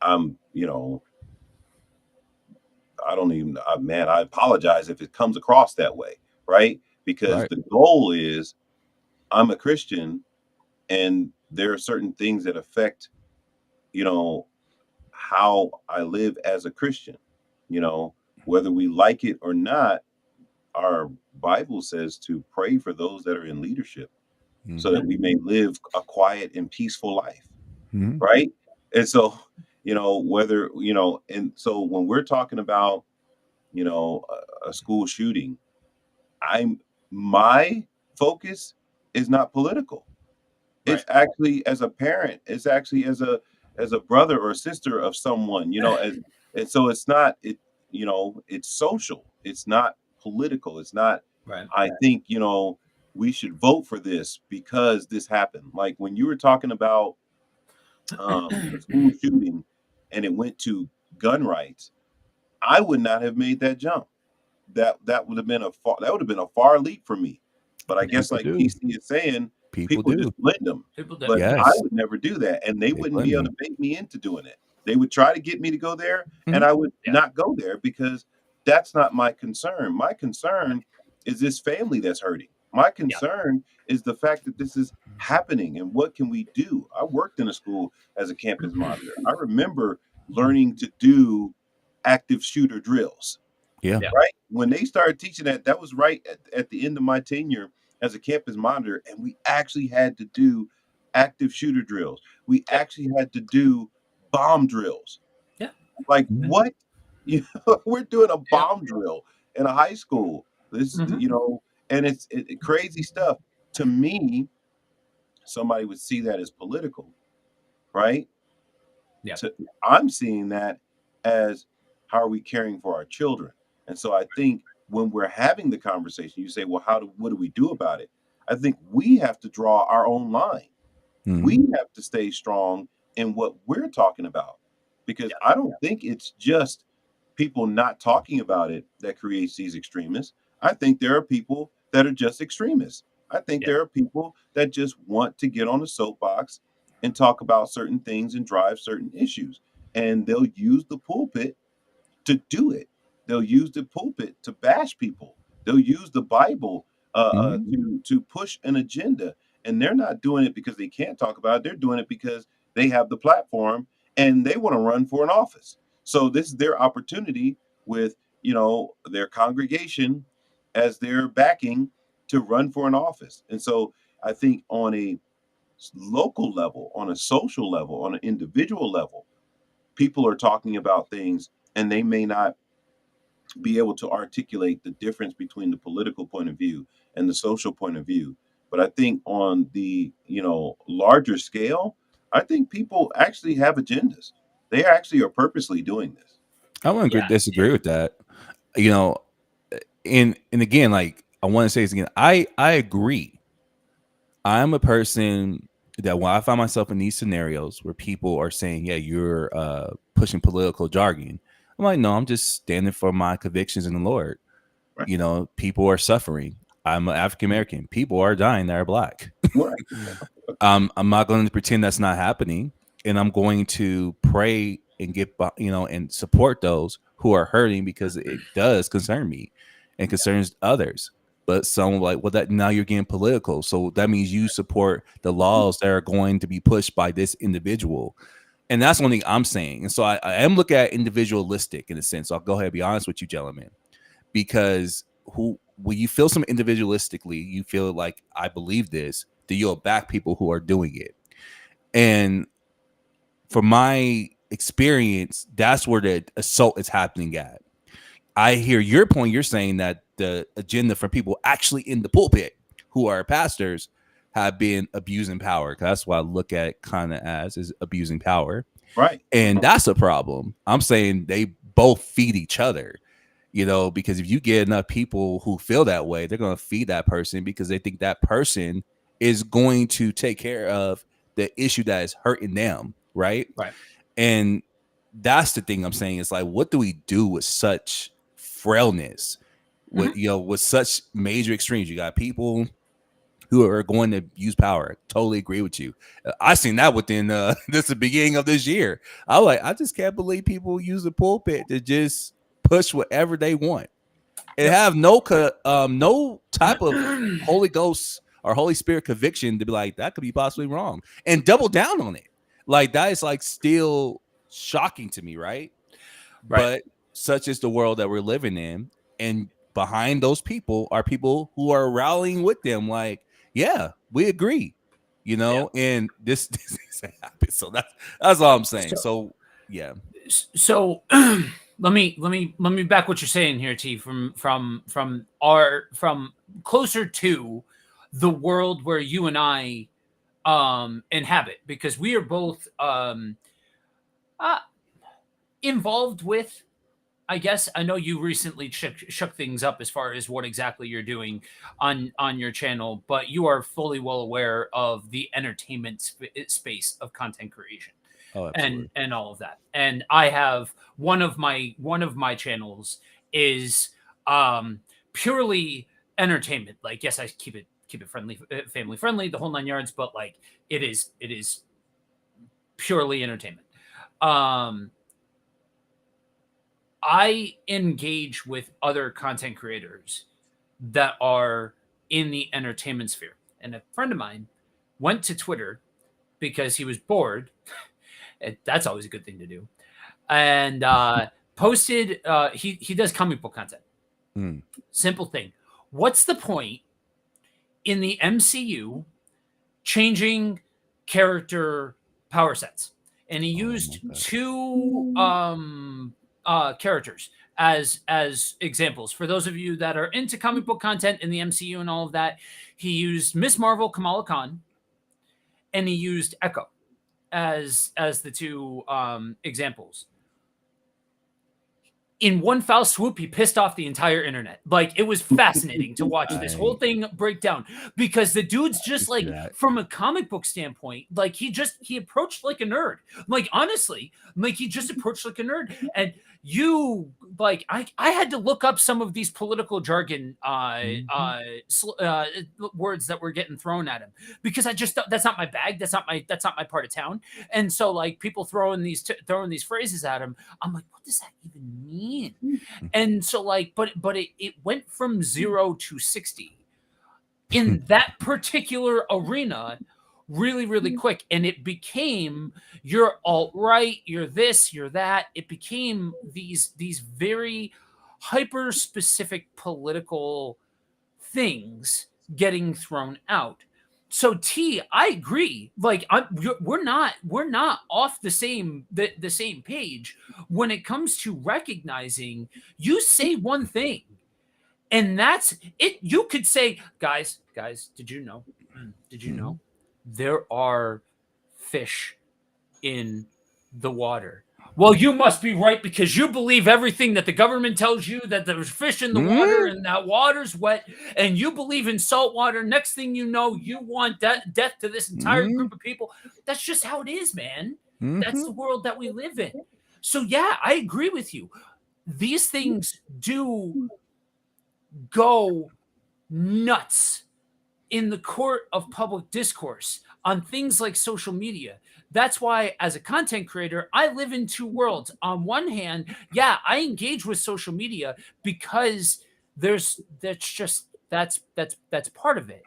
C: I'm, you know, I don't even, man, I apologize if it comes across that way, right? Because
B: Right.
C: the goal is I'm a Christian and there are certain things that affect, you know, how I live as a Christian. You know, whether we like it or not, our Bible says to pray for those that are in leadership so
B: Mm-hmm.
C: that we may live a quiet and peaceful life,
B: Mm-hmm.
C: right? And so, whether, and so when we're talking about, a school shooting, I'm my focus is not political.
A: Right.
C: It's actually as a parent, it's actually as a brother or sister of someone, and so it's not it's social. It's not political. It's not
A: Right.
C: I think, we should vote for this because this happened. Like when you were talking about a school shooting and it went to gun rights, I would not have made that jump. That would have been a far leap for me. But I guess
B: People
C: like
B: do.
C: PC is saying,
B: People
C: people just
B: do.
C: blend them.
A: People did.
C: But I
B: Yes.
C: would never do that, and they
B: They
C: wouldn't be
B: blend
C: able
B: them.
C: to make me into doing it. They would try to get me to go there, and
B: Hmm.
C: I would
A: Yeah.
C: not go there because that's not my concern. My concern is this family that's hurting. My
A: Yeah.
C: concern is the fact that this is happening and what can we do? I worked in a school as a campus monitor. I remember learning to do active shooter drills,
B: Yeah.
A: Yeah.
C: right? When they started teaching that, that was right at the end of my tenure as a campus monitor, and we actually had to do active shooter drills. We
A: Yep.
C: actually had to do bomb drills.
A: Yeah.
C: Like
B: Mhm.
C: what? We're doing a
A: Yeah.
C: bomb drill in a high school. This,
A: Hmm.
C: and crazy stuff. To me, somebody would see that as political, right?
A: Yeah.
C: To I'm seeing that as how are we caring for our children? And so I think when we're having the conversation, you say, well, what do we do about it? I think we have to draw our own line. We
B: Hmm.
C: have to stay strong in what we're talking about because
A: Yeah.
C: I don't think it's just people not talking about it that creates these extremists. I think there are people that are just extremists. I think
A: Yeah.
C: there are people that just want to get on a soapbox and talk about certain things and drive certain issues. And they'll use the pulpit to do it. They'll use the pulpit to bash people. They'll use the Bible
B: Hmm.
C: to push an agenda, and they're not doing it because they can't talk about it. They're doing it because they have the platform and they want to run for an office. So this is their opportunity with their congregation as their backing to run for an office. And so I think on a local level, on a social level, on an individual level, people are talking about things and they may not be able to articulate the difference between the political point of view and the social point of view. But I think on the, larger scale, I think people actually have agendas. They actually are purposely doing this.
B: I wouldn't
A: Yeah.
B: disagree with that. You know, and again, like I want to say this again. I agree. I'm a person that when I find myself in these scenarios where people are saying, "Yeah, you're pushing political jargon," I'm like, "No, I'm just standing for my convictions in the Lord."
C: Right.
B: People are suffering. I'm an African American. People are dying that are black.
C: Right.
B: I'm not going to pretend that's not happening, and I'm going to pray and and support those who are hurting because it does concern me and concerns others. But some like, well, that now you're getting political, so that means you support the laws that are going to be pushed by this individual, and that's one thing I'm saying. And so I am looking at individualistic in a sense. So I'll go ahead and be honest with you, gentlemen, because who when you feel some individualistically, you feel like I believe this, then you'll back people who are doing it. And from my experience, that's where the assault is happening at. I hear your point. You're saying that the agenda for people actually in the pulpit who are pastors have been abusing power. 'Cause that's what I look at it kind of as is abusing power.
C: Right.
B: And that's a problem. I'm saying they both feed each other, because if you get enough people who feel that way, they're going to feed that person because they think that person is going to take care of the issue that is hurting them, right?
A: Right.
B: And that's the thing I'm saying. It's like, what do we do with such frailness? With with such major extremes, you got people who are going to use power. Totally agree with you. I seen that within this the beginning of this year. I just can't believe people use the pulpit to just push whatever they want and
A: Yep.
B: have no type of Holy Ghost or Holy Spirit conviction to be like that could be possibly wrong and double down on it. Like that is like still shocking to me, right?
A: Right.
B: But such is the world that we're living in, and behind those people are people who are rallying with them. Like, yeah, we agree,
A: Yeah.
B: and this thing happens. So that's all I'm saying.
A: So,
B: So yeah,
A: so let me back what you're saying here, T, from closer to the world where you and I inhabit, because we are both uh, involved with, I guess. I know you recently shook things up as far as what exactly you're doing on your channel, but you are fully well aware of the entertainment space of content creation
B: oh,
A: and
B: absolutely.
A: all of that. And I have one of my channels is purely entertainment. Like, yes, I keep it friendly, family friendly, the whole nine yards, but like it is purely entertainment. Um I engage with other content creators that are in the entertainment sphere. And a friend of mine went to Twitter because he was bored. That's always a good thing to do. And posted, he does comic book content.
B: Mm.
A: Simple thing. What's the point in the MCU changing character power sets? And he used
B: Okay.
A: two characters as examples. For those of you that are into comic book content in the MCU and all of that, he used Miss Marvel, Kamala Khan, and he used Echo as the two examples. In one foul swoop, he pissed off the entire internet. Like, it was fascinating to watch this whole
B: I
A: thing break down, because the dude's
B: can
A: just
B: see
A: like,
B: that.
A: from a comic book standpoint, like he approached like a nerd. Like, honestly, like he just approached like a nerd. And you, like, I had to look up some of these political jargon
B: Mhm.
A: words that were getting thrown at him, because I just, that's not my bag. That's not my part of town. And so, like, people throwing these phrases at him, I'm like, what does that even mean? And so, like, but it went from 0 to 60 in that particular arena really, really quick. And it became, you're alt right, you're this, you're that. It became these very hyper specific political things getting thrown out. So T, I agree. Like, we're not off the same page when it comes to recognizing. You say one thing, and that's it. You could say, guys, did you know? Did you know
B: Mhm.
A: there are fish in the water? Well, you must be right, because you believe everything that the government tells you, that there's fish in the water
B: Mhm.
A: and that water's wet, and you believe in salt water. Next thing you know, you want death to this entire
B: Mhm.
A: group of people. That's just how it is, man. That's
B: Mhm.
A: the world that we live in. So, yeah, I agree with you. These things do go nuts in the court of public discourse on things like social media. That's why, as a content creator, I live in two worlds. On one hand, yeah, I engage with social media because that's part of it.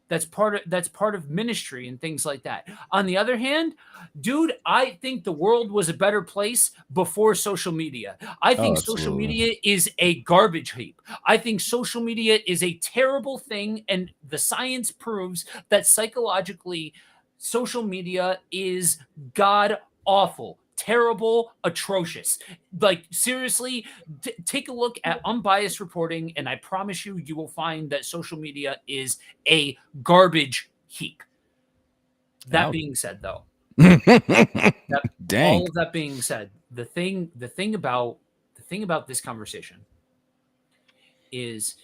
A: That's part of ministry and things like that. On the other hand, dude, I think the world was a better place before social media. I
B: Oh,
A: think social
B: absolutely.
A: media is a garbage heap. I think social media is a terrible thing, and the science proves that psychologically, social media is god awful, terrible, atrocious. Like, seriously, take a look at unbiased reporting, and I promise you, you will find that social media is a garbage heap. That
B: I'll
A: being said, though, That
B: Dang.
A: all of that being said, the thing about this conversation is,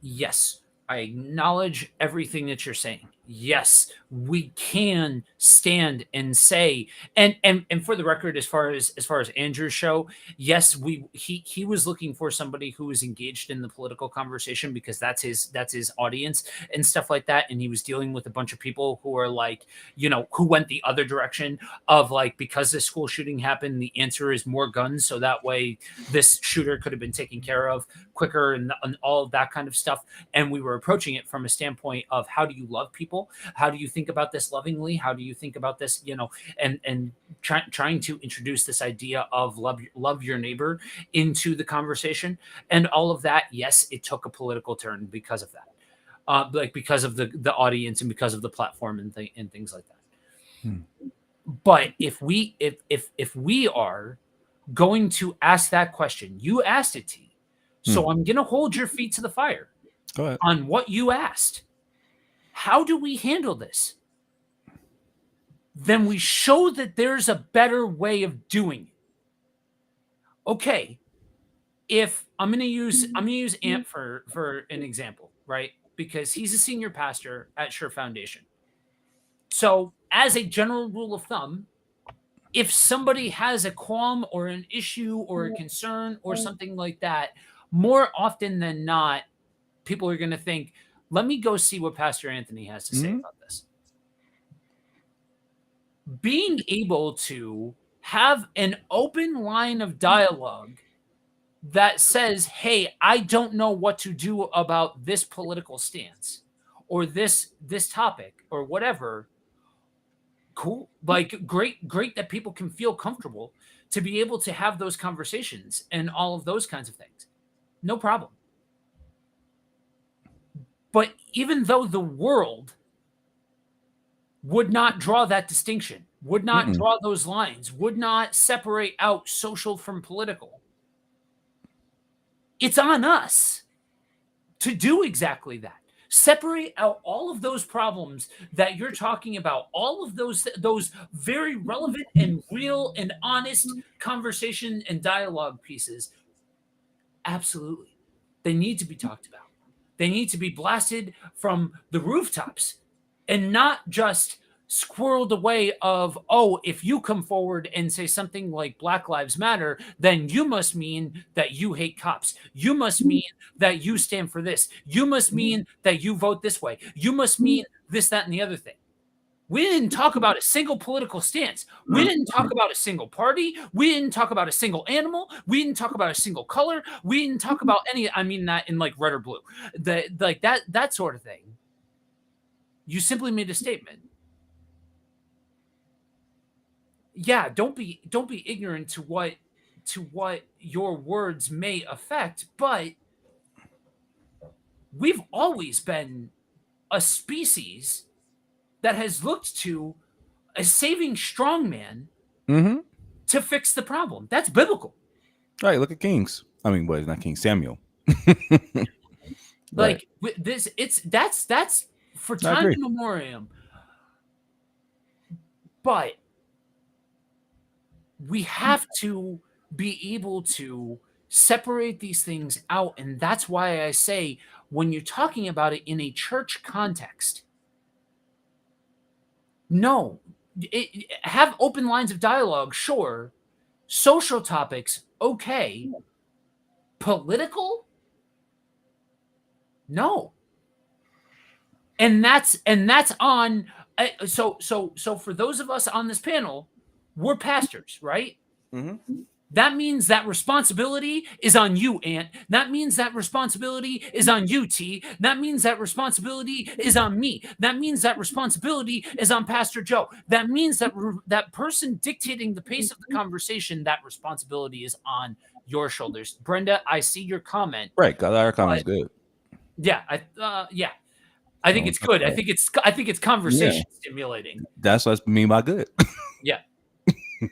A: yes, I acknowledge everything that you're saying. Yes, we can stand and say, and for the record, as far as Andrew's show, yes, he was looking for somebody who was engaged in the political conversation because that's his audience and stuff like that. And he was dealing with a bunch of people who are like, who went the other direction of like, because this school shooting happened, the answer is more guns, so that way this shooter could have been taken care of quicker and all of that kind of stuff. And we were approaching it from a standpoint of, how do you love people? How do you think about this lovingly? How do you think about this, and trying to introduce this idea of love your neighbor into the conversation and all of that. Yes, it took a political turn because of that. Like because of the audience and because of the platform and things like that.
B: Hmm.
A: But if we are going to ask that question, you asked it, T. So I'm going to hold your feet to the fire
B: Go ahead.
A: on what you asked. How do we handle this? Then we show that there's a better way of doing it. Okay, if I'm going to use Ant for an example, right? Because he's a senior pastor at Sure Foundation. So, as a general rule of thumb, if somebody has a qualm or an issue or a concern or something like that, more often than not, people are going to think, let me go see what Pastor Anthony has to say about this. Being able to have an open line of dialogue that says, hey, I don't know what to do about this political stance or this topic or whatever. Cool. Like, great that people can feel comfortable to be able to have those conversations and all of those kinds of things. No problem. But even though the world would not draw that distinction, would not draw those lines, would not separate out social from political, it's on us to do exactly that. Separate out all of those problems that you're talking about, all of those very relevant and real and honest conversation and dialogue pieces. Absolutely. They need to be talked about. They need to be blasted from the rooftops and not just squirreled away of, oh, if you come forward and say something like Black Lives Matter, then you must mean that you hate cops. You must mean that you stand for this. You must mean that you vote this way. You must mean this, that, and the other thing. We didn't talk about a single political stance. We didn't talk about a single party. We didn't talk about a single animal. We didn't talk about a single color. We didn't talk about any, I mean that in like red or blue. Like that sort of thing. You simply made a statement. Yeah, don't be ignorant to what your words may affect, but we've always been a species that has looked to a saving strongman to fix the problem. That's biblical.
B: Right. Look at Kings. I mean, what? Not King Samuel.
A: Like this, that's for time immemorial. But we have to be able to separate these things out, and that's why I say, when you're talking about it in a church context, no, have open lines of dialogue, sure. Social topics, okay. Political, no. And that's on. So for those of us on this panel, we're pastors, right? That means that responsibility is on you, Ant. That means that responsibility is on you, T. That means that responsibility is on me. That means that responsibility is on Pastor Joe. That means that that person dictating the pace of the conversation, that responsibility is on your shoulders. Brenda, I see your comment.
B: Right. Got our comments good.
A: Yeah, I think it's good. I think it's conversation stimulating.
B: That's what I mean by good.
A: Yeah.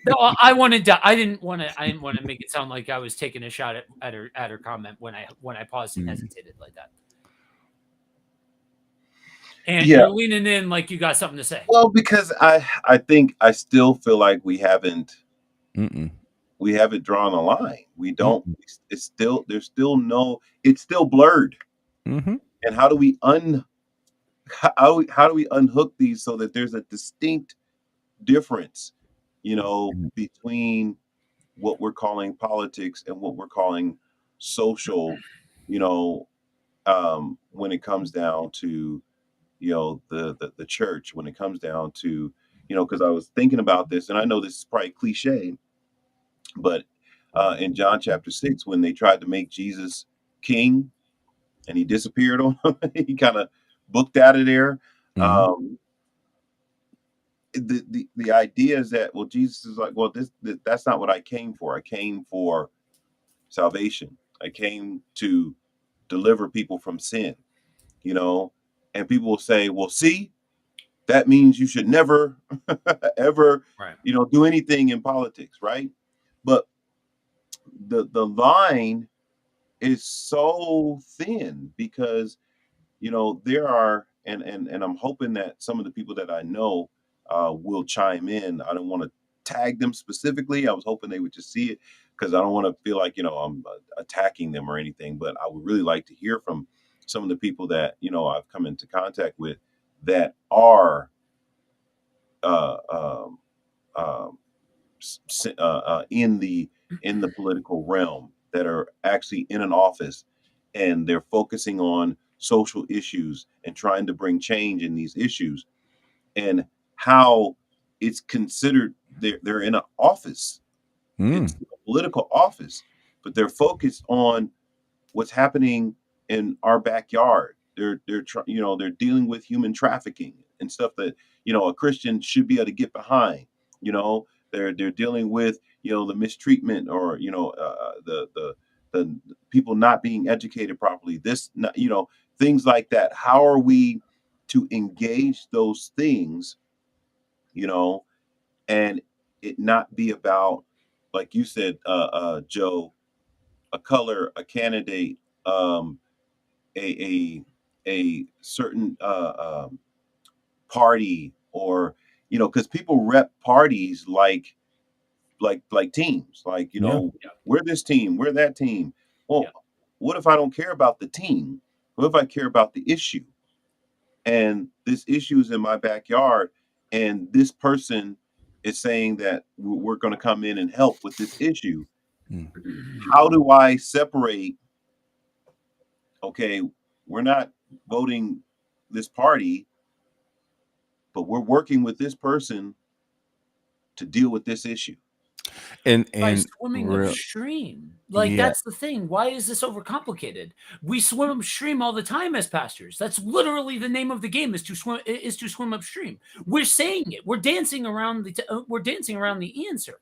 A: No, I didn't want to make it sound like I was taking a shot at her comment when I paused and hesitated like that. And
C: Yeah.
A: you're leaning in like you got something to say.
C: Well, because I think I still feel like
B: Mm-mm.
C: we haven't drawn a line. We don't.
B: Mm-mm.
C: It's still there's still no. It's still blurred.
B: Mm-hmm.
C: And how do we unhook these so that there's a distinct difference, between what we're calling politics and what we're calling social, when it comes down to the church, when it comes down to because I was thinking about this, and I know this is probably cliche, but in John chapter 6, when they tried to make Jesus king and he disappeared on them, he kind of booked out of there.
B: Mm-hmm.
C: The idea is that, well, Jesus is like, well, that's not what I came for. I came for salvation. I came to deliver people from sin, you know. And people will say, well, see, that means you should never ever,
A: Right.
C: do anything in politics, right? But the line is so thin because there are, and I'm hoping that some of the people that I know will chime in. I don't want to tag them specifically. I was hoping they would just see it because I don't want to feel like I'm attacking them or anything. But I would really like to hear from some of the people that I've come into contact with that are uh, um, um, in the political realm, that are actually in an office, and they're focusing on social issues and trying to bring change in these issues, and how it's considered they're in an office. It's
B: Mm.
C: a political office, but they're focused on what's happening in our backyard. They're dealing with human trafficking and stuff that a Christian should be able to get behind. They're dealing with the mistreatment, or the people not being educated properly. Things like that. How are we to engage those things? You know, and it not be about, like you said, Joe, a color, a candidate, a a certain party, or because people rep parties like teams, like
B: Yeah.
A: Yeah.
C: we're this team, we're that team. Well,
A: Yeah.
C: what if I don't care about the team? What if I care about the issue? And this issue is in my backyard, and this person is saying that we're going to come in and help with this issue.
B: Mm.
C: How do I separate? Okay, we're not voting this party, but we're working with this person to deal with this issue.
A: By
B: And
A: swimming
B: real,
A: upstream. Like,
B: yeah.
A: that's the thing. Why is this overcomplicated? We swim upstream all the time as pastors. That's literally the name of the game, is to swim upstream. We're saying it. We're dancing around the answer.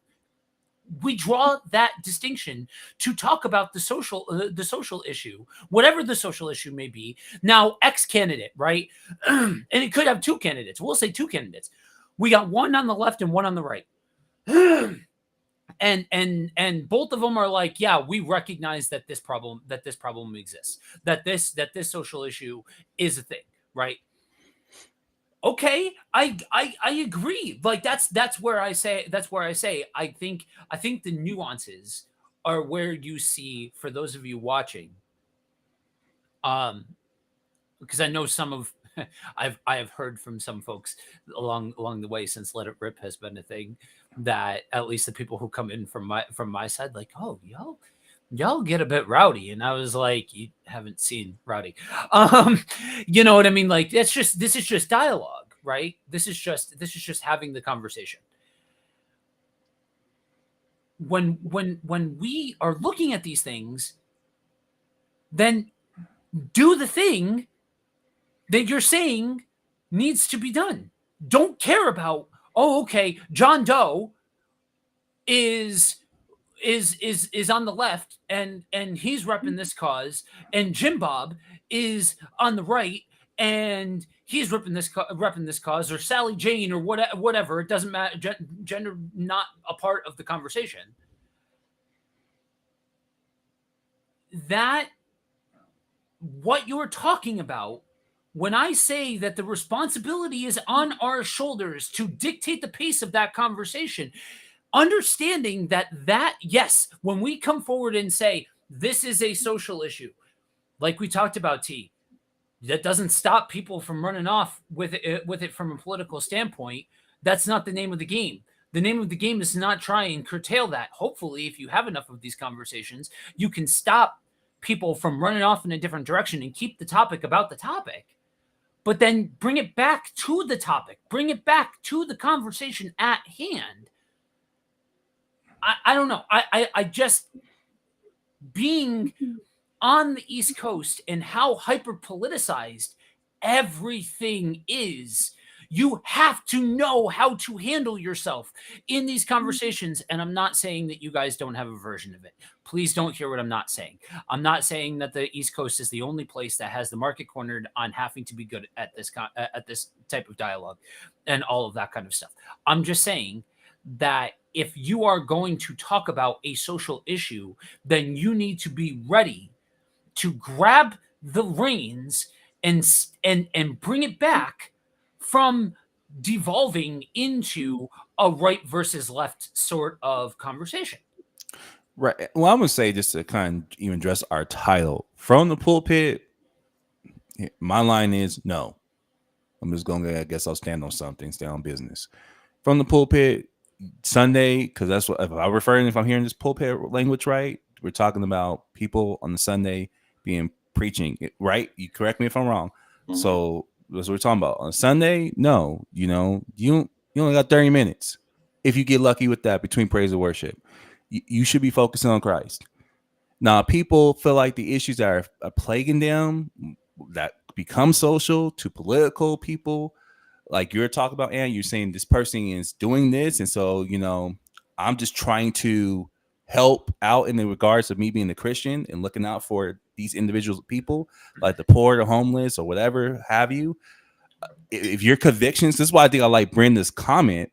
A: We draw that distinction to talk about the social issue, whatever the social issue may be. Now, X candidate, right? And it could have two candidates. We'll say two candidates. We got one on the left and one on the right. And both of them are like, yeah, we recognize that this problem exists, that this social issue is a thing, right? Okay, I agree. Like, that's where I say I think the nuances are where you see, for those of you watching, um because I know some of I have heard from some folks along the way, since Let It Rip has been a thing, that at least the people who come in from my side, like, oh, y'all get a bit rowdy. And I was like, you haven't seen rowdy. um you know what I mean? Like, this is just dialogue, right? This is just having the conversation. When we are looking at these things, then do the thing that you're saying needs to be done. Don't care about, oh, okay, John Doe is is on the left, and he's repping this cause, and Jim Bob is on the right, and he's repping this cause, or Sally Jane, or whatever. It doesn't matter. Gender not a part of the conversation. That, what you're talking about, when I say that the responsibility is on our shoulders to dictate the pace of that conversation, understanding that yes, when we come forward and say this is a social issue, like we talked about, T, that doesn't stop people from running off with it from a political standpoint. That's not the name of the game. The name of the game is to not try and curtail that. Hopefully, if you have enough of these conversations, you can stop people from running off in a different direction and keep the topic about the topic. But then bring it back to the topic, bring it back to the conversation at hand. I don't know. I just, being on the East Coast and how hyper politicized everything is, you have to know how to handle yourself in these conversations. And I'm not saying that you guys don't have a version of it. Please don't hear what I'm not saying. I'm not saying that the East Coast is the only place that has the market cornered on having to be good at this type of dialogue and all of that kind of stuff. I'm just saying that if you are going to talk about a social issue, then you need to be ready to grab the reins and bring it back from devolving into a right versus left sort of conversation.
B: Right. Well, I'm gonna say, just to kind of even address our title from the pulpit, my line is no. I'm just gonna, I guess I'll stand on something, stand on business. From the pulpit, Sunday, because that's what, if I'm hearing this pulpit language right, we're talking about people on the Sunday being preaching, right? You correct me if I'm wrong.
C: Mhm.
B: So that's what we're talking about. On Sunday, no, you only got 30 minutes. If you get lucky with that between praise and worship, you should be focusing on Christ. Now, people feel like the issues that are plaguing them, that become social to political people, like you're talking about, and you're saying this person is doing this, and so I'm just trying to help out in the regards of me being a Christian and looking out for these individual people, like the poor, the homeless, or whatever have you. If your convictions, this is why I think I like Brenda's comment,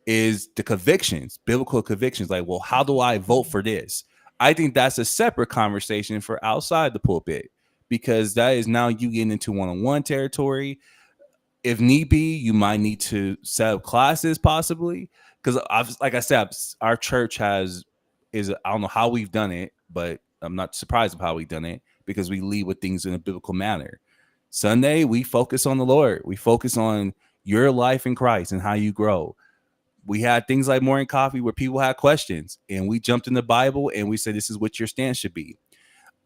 B: is the convictions, biblical convictions. Like, well, how do I vote for this? I think that's a separate conversation for outside the pulpit, because that is now you getting into one-on-one territory. If need be, you might need to set up classes possibly, because like I said, our church I don't know how we've done it, but I'm not surprised of how we've done it, because we lead with things in a biblical manner. Sunday, we focus on the Lord. We focus on your life in Christ and how you grow. We had things like morning coffee where people had questions, and we jumped in the Bible and we said, this is what your stance should be.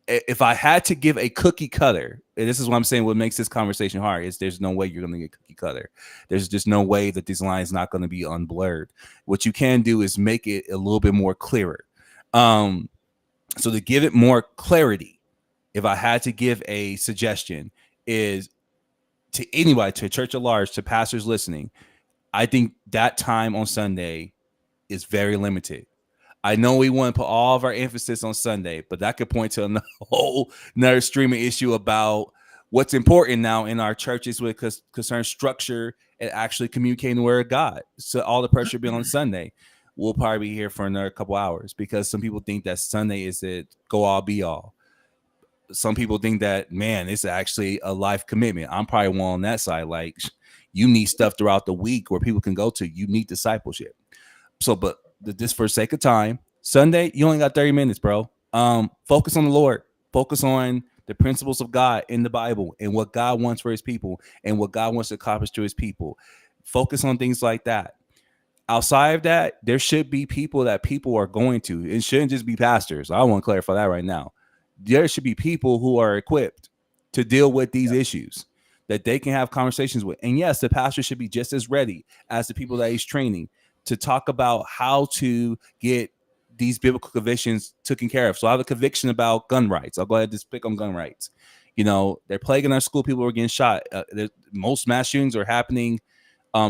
B: If I had to give a cookie cutter, and this is what I'm saying, what makes this conversation hard is there's no way you're going to get cookie cutter. There's just no way that this line is not going to be unblurred. What you can do is make it a little bit more clearer. So to give it more clarity, if I had to give a suggestion, is to anybody, to church at large, to pastors listening, I think that time on Sunday is very limited. I know we want to put all of our emphasis on Sunday, but that could point to another streaming issue about what's important now in our churches with concern structure and actually communicating the word of God. So all the pressure being on Sunday, we'll probably be here for another couple hours, because some people think that Sunday is it go all be all. Some people think that, man, it's actually a life commitment. I'm probably one on that side. Like, you need stuff throughout the week where people can go to. You need discipleship. So, but just for sake of time, Sunday, you only got 30 minutes, bro. Focus on the Lord. Focus on the principles of God in the Bible and what God wants for his people and what God wants to accomplish to his people. Focus on things like that. Outside of that, there should be people that people are going to. It shouldn't just be pastors. I want to clarify that right now. There should be people who are equipped to deal with these issues that they can have conversations with. And yes, the pastor should be just as ready as the people that he's training to talk about how to get these biblical convictions taken care of. So I have a conviction about gun rights. I'll go ahead and just pick on gun rights. They're plaguing our school. People are getting shot. Most mass shootings are happening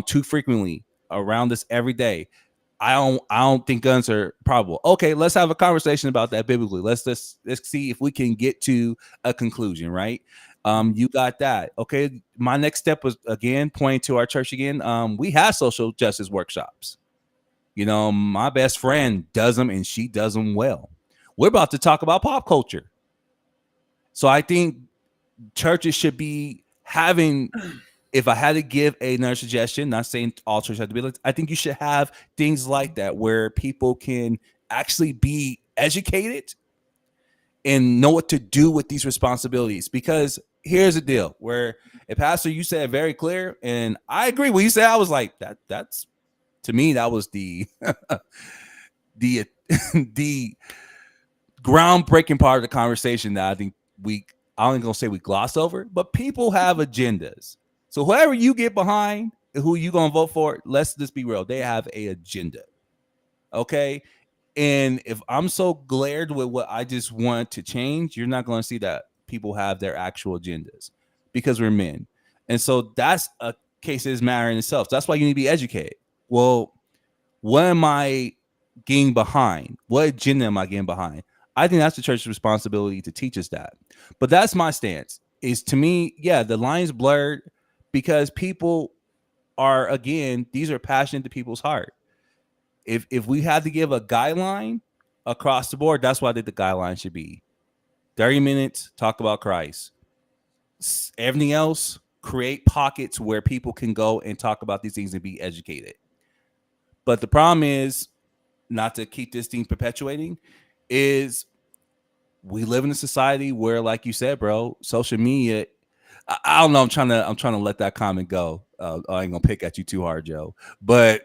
B: too frequently around us every day. I don't think guns are probable. Okay, let's have a conversation about that biblically. Let's see if we can get to a conclusion, right? You got that. Okay, my next step was, again, pointing to our church again. We have social justice workshops. My best friend does them, and she does them well. We're about to talk about pop culture. So I think churches should be having, if I had to give another suggestion, not saying all churches have to be like, I think you should have things like that where people can actually be educated and know what to do with these responsibilities. Because here's the deal, where a pastor, you said very clear, and I agree. When you said, I was like, that's to me, that was the the the groundbreaking part of the conversation that I think I ain't gonna say we glossed over, but people have agendas. So whoever you get behind, who you gonna vote for, let's just be real, they have a agenda. Okay. And if I'm so glared with what I just want to change, you're not gonna see that people have their actual agendas because we're men. And so that's a case that is matter in itself. So that's why you need to be educated. Well, what am I getting behind? What agenda am I getting behind? I think that's the church's responsibility to teach us that. But that's my stance. Is, to me, yeah, the line's blurred because people are, again, these are passionate to people's heart. If we had to give a guideline across the board, that's what I think the guideline should be. 30 minutes, talk about Christ. Everything else, create pockets where people can go and talk about these things and be educated. But the problem is, not to keep this thing perpetuating, is we live in a society where, like you said, bro, social media. I don't know. I'm trying to let that comment go. I ain't gonna pick at you too hard, Joe. But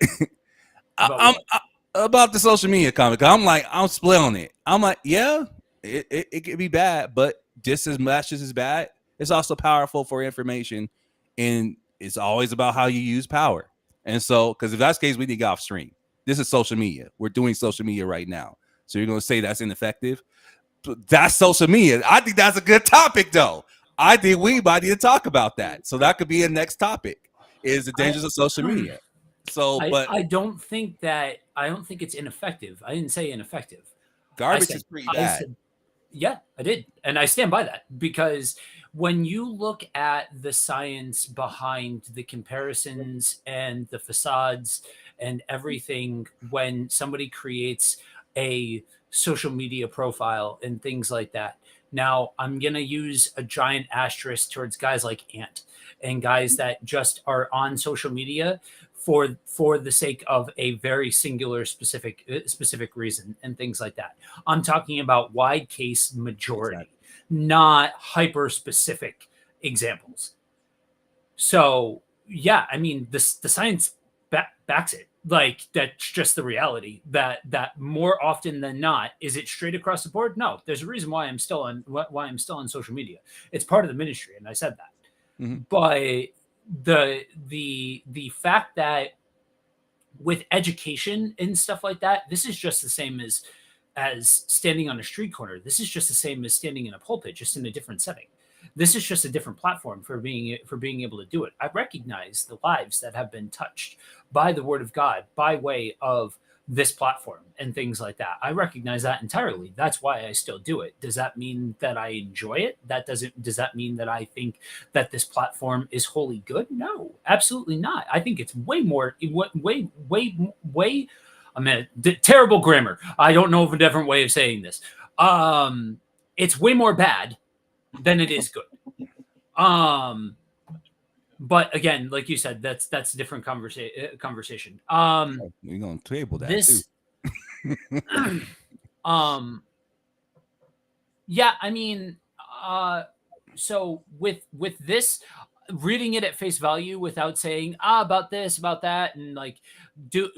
B: about the social media comment. I'm like, I'm split on it. I'm like, yeah, it could be bad, but just as much as it's bad, it's also powerful for information, and it's always about how you use power. And so, because if that's the case, we need to get off stream. This is social media. We're doing social media right now. So you're going to say that's ineffective? That's social media. I think that's a good topic, though. I think we might need to talk about that. So that could be a next topic: is the dangers of social media. So, but
A: I don't think it's ineffective. I didn't say ineffective.
B: garbage is pretty bad.
A: Yeah, I did. And I stand by that because when you look at the science behind the comparisons and the facades and everything, when somebody creates a social media profile and things like that. Now, I'm going to use a giant asterisk towards guys like Ant and guys that just are on social media for the sake of a very singular specific reason and things like that. I'm talking about wide case majority, exactly, not hyper specific examples. So yeah, I mean the science backs it. Like that's just the reality. That more often than not, is it straight across the board? No, there's a reason why I'm still on social media. It's part of the ministry, and I said that. Mm-hmm. But the fact that with education and stuff like that, this is just the same as standing on a street corner. This is just the same as standing in a pulpit, just in a different setting. This is just a different platform for being able to do it. I recognize the lives that have been touched by the word of God by way of this platform and things like that. I recognize that entirely. That's why I still do it. Does that mean that I enjoy it? Does that mean that I think that this platform is wholly good? No, absolutely not. I think it's way more, way. I mean, terrible grammar. I don't know of a different way of saying this. It's way more bad than it is good. But again, like you said, that's a different conversation.
B: We're gonna table that too.
A: Yeah, I mean, so with this, reading it at face value without saying about this, about that, and like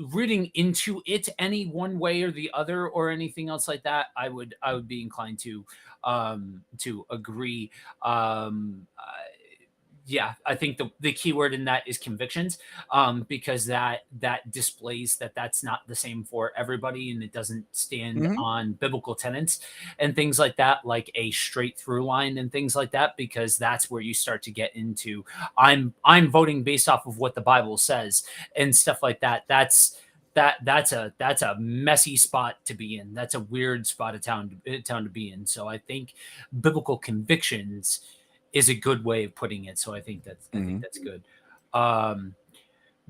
A: reading into it any one way or the other or anything else like that, I would be inclined to agree. Yeah, I think the key word in that is convictions, because that displays that that's not the same for everybody, and it doesn't stand on biblical tenets and things like that, like a straight through line and things like that, because that's where you start to get into I'm voting based off of what the Bible says and stuff like that. That's a messy spot to be in. That's a weird spot of town to be in. So I think biblical convictions is a good way of putting it. So I think that's good.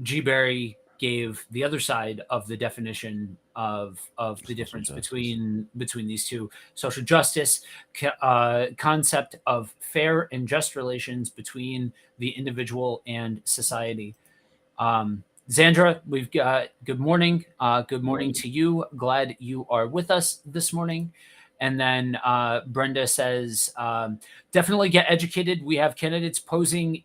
A: G. Barry gave the other side of the definition of the
B: Social
A: difference
B: justice.
A: between these two: social justice, concept of fair and just relations between the individual and society. Zandra, we've got good morning. Good morning to you. Glad you are with us this morning. And then Brenda says, definitely get educated. We have candidates posing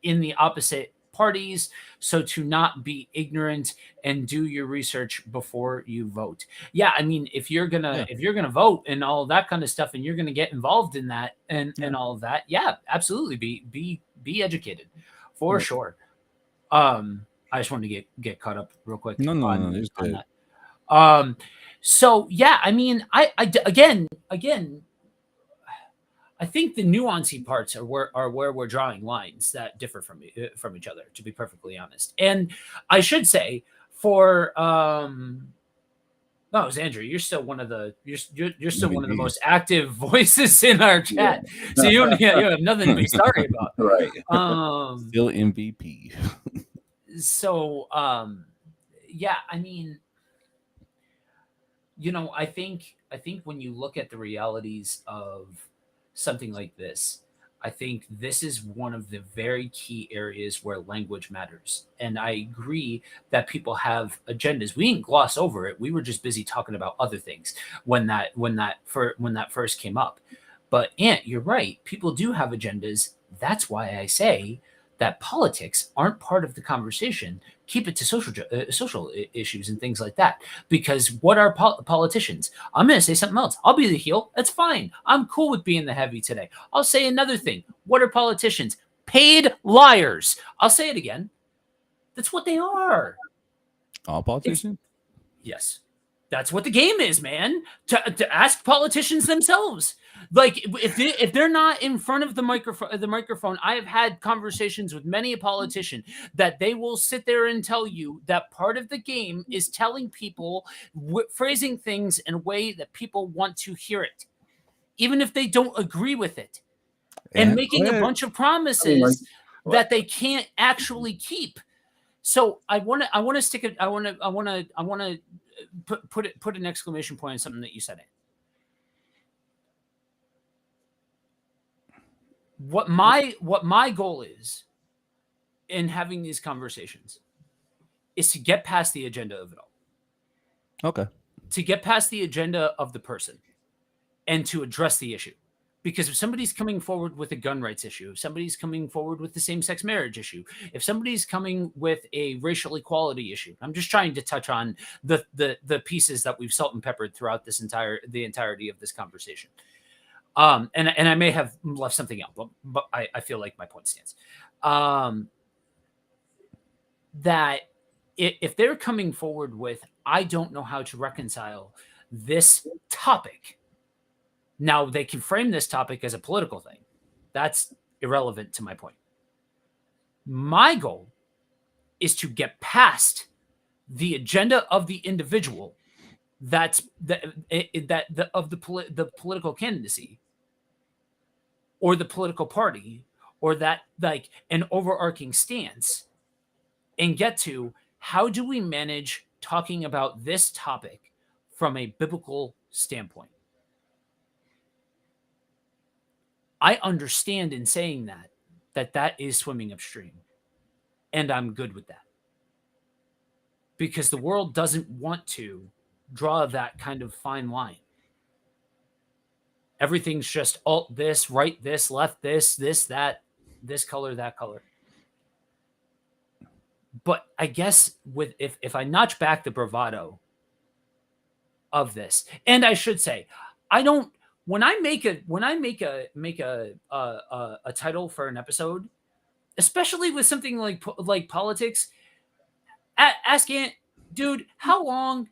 A: in the opposite parties, so to not be ignorant and do your research before you vote. Yeah, I mean,
B: Yeah.
A: if you're gonna vote and all that kind of stuff, and you're gonna get involved in that
B: Yeah.
A: and all of that, yeah, absolutely, be educated for
B: Right.
A: sure. I just wanted to get caught up real quick
B: No, no, no, no. It's
A: on
B: good.
A: that. So yeah, I mean, again, I think the nuancy parts are where we're drawing lines that differ from each other. To be perfectly honest, and I should say for no, Andrew, you're still one of the you're still one of the
B: MVPs.
A: most active voices in our
C: Yeah.
A: chat. So you have nothing to be sorry about.
C: Right.
A: Um,
B: Still MVP.
A: so yeah, I mean, I think when you look at the realities of something like this, I think this is one of the very key areas where language matters. And I agree that people have agendas. We didn't gloss over it. We were just busy talking about other things when that first came up. But Ant, you're right. People do have agendas. That's why I say that politics aren't part of the conversation. Keep it to social issues and things like that. Because what are politicians? I'm going to say something else. I'll be the heel. That's fine. I'm cool with being the heavy today. I'll say another thing. What are politicians? Paid liars. I'll say it again. That's what they are.
B: All
A: It's
B: politicians?
A: Yes. That's what the game is, man. To ask politicians themselves. Like if they're not in front of the microphone, I have had conversations with many a politician that they will sit there and tell you that part of the game is telling people, phrasing things in a way that people want to hear it, even if they don't agree with it, and
B: And go
A: making a
B: ahead.
A: bunch of
C: I mean, like,
A: promises
C: like
A: that they can't actually keep. So I want to stick it. I want to put an exclamation point on something that you said. What my goal is in having these conversations is to get past the agenda of it all,
B: Okay.
A: to get past the agenda of the person, and to address the issue. Because if somebody's coming forward with a gun rights issue, if somebody's coming forward with the same-sex marriage issue, if somebody's coming with a racial equality issue, I'm just trying to touch on the pieces that we've salt and peppered throughout the entirety of this conversation. And I may have left something out, but I feel like my point stands. That if they're coming forward with, I don't know how to reconcile this topic. Now, they can frame this topic as a political thing. That's irrelevant to my point. My goal is to get past the agenda of the individual that's of the political candidacy or the political party, or that like an overarching stance, and get to, how do we manage talking about this topic from a biblical standpoint. I understand in saying that is swimming upstream, and I'm good with that, because the world doesn't want to draw that kind of fine line. Everything's just alt this, right this, left this, that, this color, that color. But I guess with if I notch back the bravado of this, and I should say, I don't when I make a title for an episode, especially with something like politics, ask Ant, dude, how long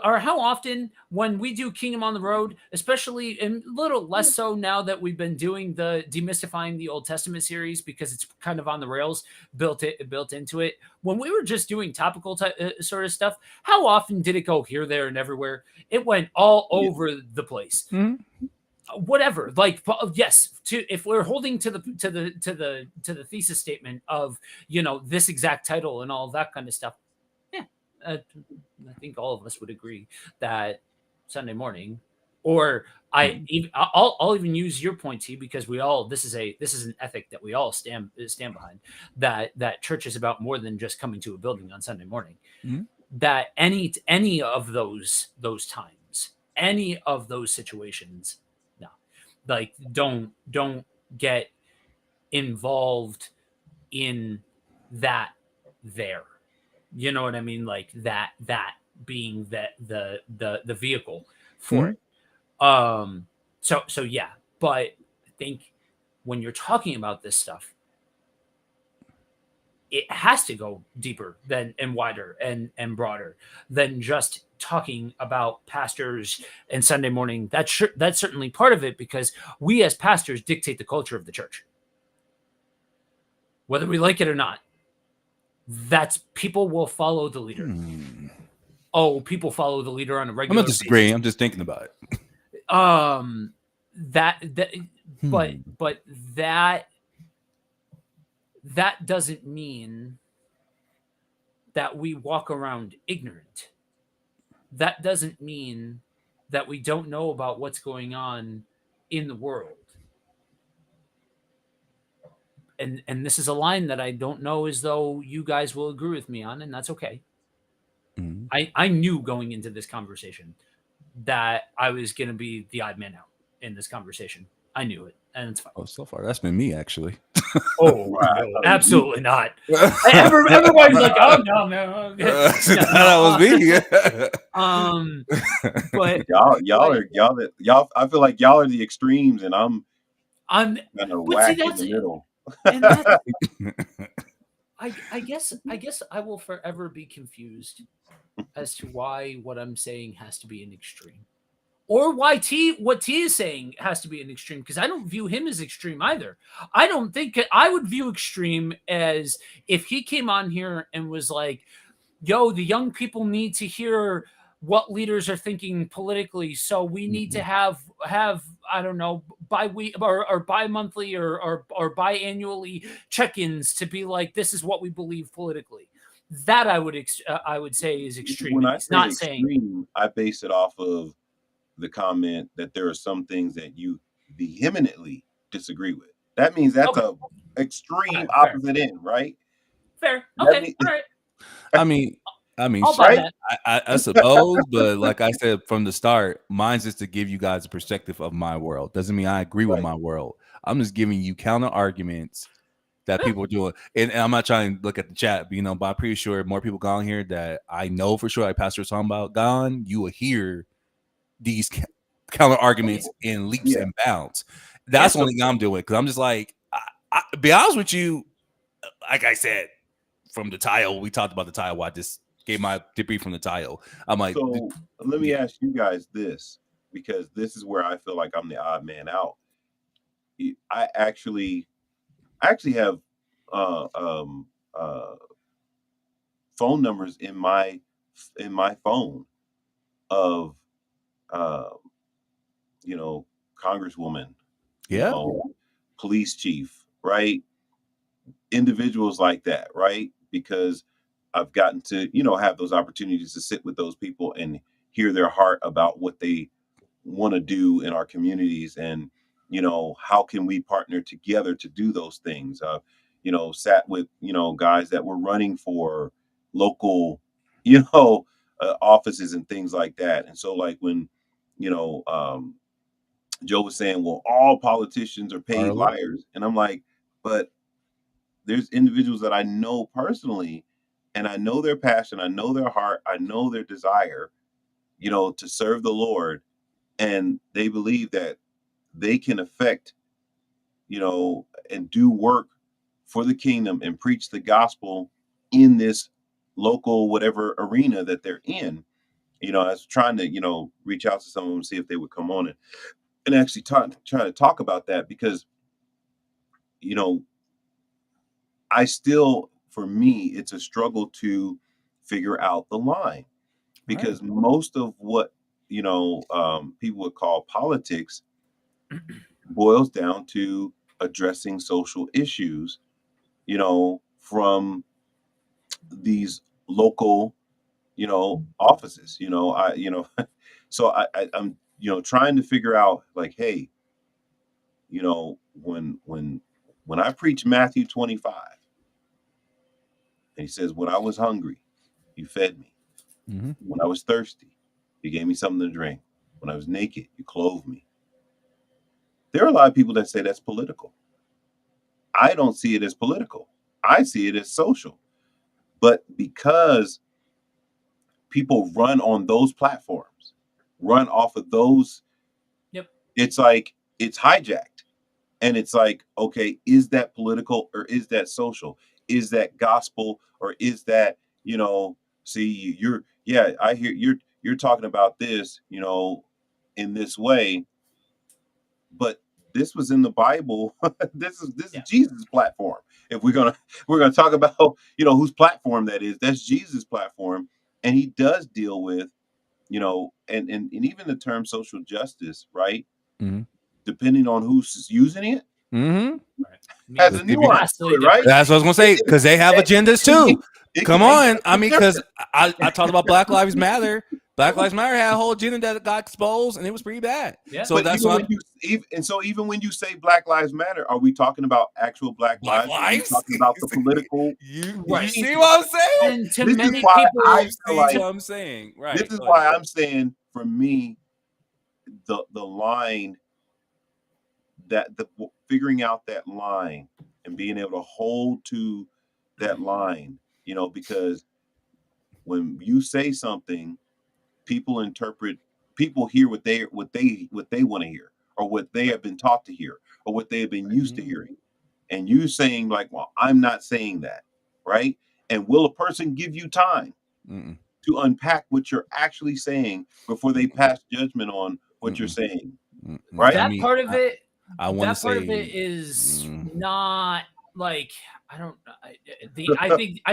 A: or how often when we do Kingdom on the Road, especially, and a little less so now that we've been doing the Demystifying the Old Testament series, because it's kind of on the rails, built into it. When we were just doing topical sort of stuff, how often did it go here, there, and everywhere? It went all
C: yeah,
A: over the place.
B: Mhm.
A: Whatever, like, yes, if we're holding to the thesis statement of this exact title and all that kind of stuff, yeah, I think all of us would agree that Sunday morning, or
B: Mhm.
A: I'll even use your point, T, because we all this is an ethic that we all stand behind, that church is about more than just coming to a building on Sunday morning.
B: Mhm.
A: That any of those times, any of those situations, no, like don't get involved in that there. You know what I mean? Like that being the vehicle for
B: Mhm.
A: it. So yeah, but I think when you're talking about this stuff, it has to go deeper than and wider and broader than just talking about pastors and Sunday morning. That's certainly part of it, because we as pastors dictate the culture of the church, whether we like it or not. That's people will follow the leader.
B: Hmm.
A: Oh, people follow the leader on a
B: I'm not
A: regular basis.
B: disagreeing. I'm just thinking about it.
A: Um, that but
B: Hmm.
A: but that that doesn't mean that we walk around ignorant. That doesn't mean that we don't know about what's going on in the world. And this is a line that I don't know as though you guys will agree with me on, and that's okay.
B: Mhm.
A: I knew going into this conversation that I was going to be the odd man out in this conversation. I knew it, and it's fine.
B: Oh, so far that's been me actually.
A: Oh
C: Right. I
A: no,
C: thought it was you.
A: absolutely not. Everybody's like, oh no, no, no,
B: That was me.
A: um, but
C: Y'all
A: but
C: are y'all. I feel like y'all are the extremes, and I'm
A: I'm,
C: kind of
A: but see,
C: whack in
A: that's
C: the middle.
A: and that's I guess I will forever be confused as to why what I'm saying has to be an extreme, or why what T is saying has to be an extreme, because I don't view him as extreme either. I don't think I would view extreme as if he came on here and was like, yo, the young people need to hear what leaders are thinking politically, so we need to
B: Mhm.
A: have I don't know, bi-week or bi-monthly or biannually check-ins to be like, this is what we believe politically. That I would say is extreme,
C: When
A: and
C: I
A: he's
C: say
A: not saying.
C: extreme, I base it off of the comment that there are some things that you vehemently disagree with. That means that's
A: Okay,
C: a extreme
A: okay, fair,
C: opposite end, right?
A: fair,
C: That
A: okay,
C: mean,
A: all right,
B: I mean, I mean,
A: I'll buy
B: shit.
C: right?
A: that.
B: I suppose, but like I said from the start, mine's just to give you guys a perspective of my world. Doesn't mean I agree with
C: Right.
B: my world. I'm just giving you counter arguments that
A: Yeah,
B: people are doing. And I'm not trying to look at the chat, but, but I'm pretty sure more people gone here that I know for sure, like Pastor was talking about, gone, you will hear these counter
A: oh yeah,
B: arguments in leaps
C: Yeah.
B: and bounds.
A: yeah,
B: That's the only thing I'm doing because I'm just like, be honest with you, like I said, from the tile, we talked about the tile. I just gave my debris from the tile. I'm like,
C: So let me
B: yeah,
C: ask you guys this, because this is where I feel like I'm the odd man out. I actually have uh, um, uh, phone numbers in my phone of uh, you know, congresswoman, you
B: yeah,
C: know, police chief, right? Individuals like that, right? Because I've gotten to, have those opportunities to sit with those people and hear their heart about what they want to do in our communities, and how can we partner together to do those things. Sat with guys that were running for local offices and things like that. And so, like, when you know Joe was saying, well, all politicians are paid
B: Arlo.
C: liars, and I'm like, but there's individuals that I know personally, and I know their passion, I know their heart, I know their desire, to serve the Lord, and they believe that they can affect, and do work for the kingdom and preach the gospel in this local whatever arena that they're in. I was trying to, reach out to some of them, see if they would come on and actually try to talk about that, because, you know, I still, for me, it's a struggle to figure out the line,
B: Right.
C: because most of what, people would call politics boils down to addressing social issues, from these local, offices. So I'm trying to figure out, like, hey, when I preach Matthew 25, and he says, when I was hungry, you fed me.
B: Mm-hmm.
C: When I was thirsty, you gave me something to drink. When I was naked, you clothed me. There are a lot of people that say that's political. I don't see it as political. I see it as social. But because people run on those platforms, run off of those,
A: Yep.
C: it's like it's hijacked. And it's like, okay, is that political or is that social? Is that gospel or is that, see, yeah, I hear you're talking about this, in this way, but this was in the Bible. This is
A: Yeah.
C: Jesus' platform. If we're gonna talk about, whose platform that is, that's Jesus' platform. And he does deal with, and even the term social justice, right?
B: Mm-hmm.
C: Depending on who's using it,
B: Mm-hmm.
A: Right.
C: has
A: Means
C: a
B: If you,
C: nuance to
A: vastly
C: it, right?
A: different
B: that's what I was gonna say, because they have
C: It,
B: agendas
C: it,
B: too.
C: it, it
B: Come
C: can be
B: on,
C: just
B: I
C: as
B: mean, because
C: different.
B: I talked about Black Lives Matter. Black Lives Matter had a whole agenda that got exposed, and it was pretty bad.
A: Yeah.
B: So
C: But
B: that's why
C: even when you say Black Lives Matter, are we talking about actual Black
B: Black
C: lives? Or are we
B: lives.
C: talking about the political
B: You
A: Right.
B: see
C: changes?
B: what I'm saying?
A: And to
C: This is
A: many
C: why I
A: people,
B: You
C: feel
B: see
C: like
B: what I'm saying?
C: this
B: Right.
C: is
B: Go ahead.
C: why I'm saying, for me, the line, that the figuring out that line and being able to hold to that line, because when you say something, people interpret, people hear what they want to hear, or what they have been taught to hear, or what they have been used to
B: Mhm.
C: hearing. And you saying, like, well, I'm not saying that, right? And will a person give you time
B: Mm-mm.
C: to unpack what you're actually saying before they
B: Mm-mm.
C: pass judgment on what you're
B: Mm-mm.
C: saying,
B: Mm-mm.
C: right?
B: I
A: that
B: mean,
A: part of it
B: I want to
A: that part of it
B: say,
A: is
B: mm,
A: not like I don't I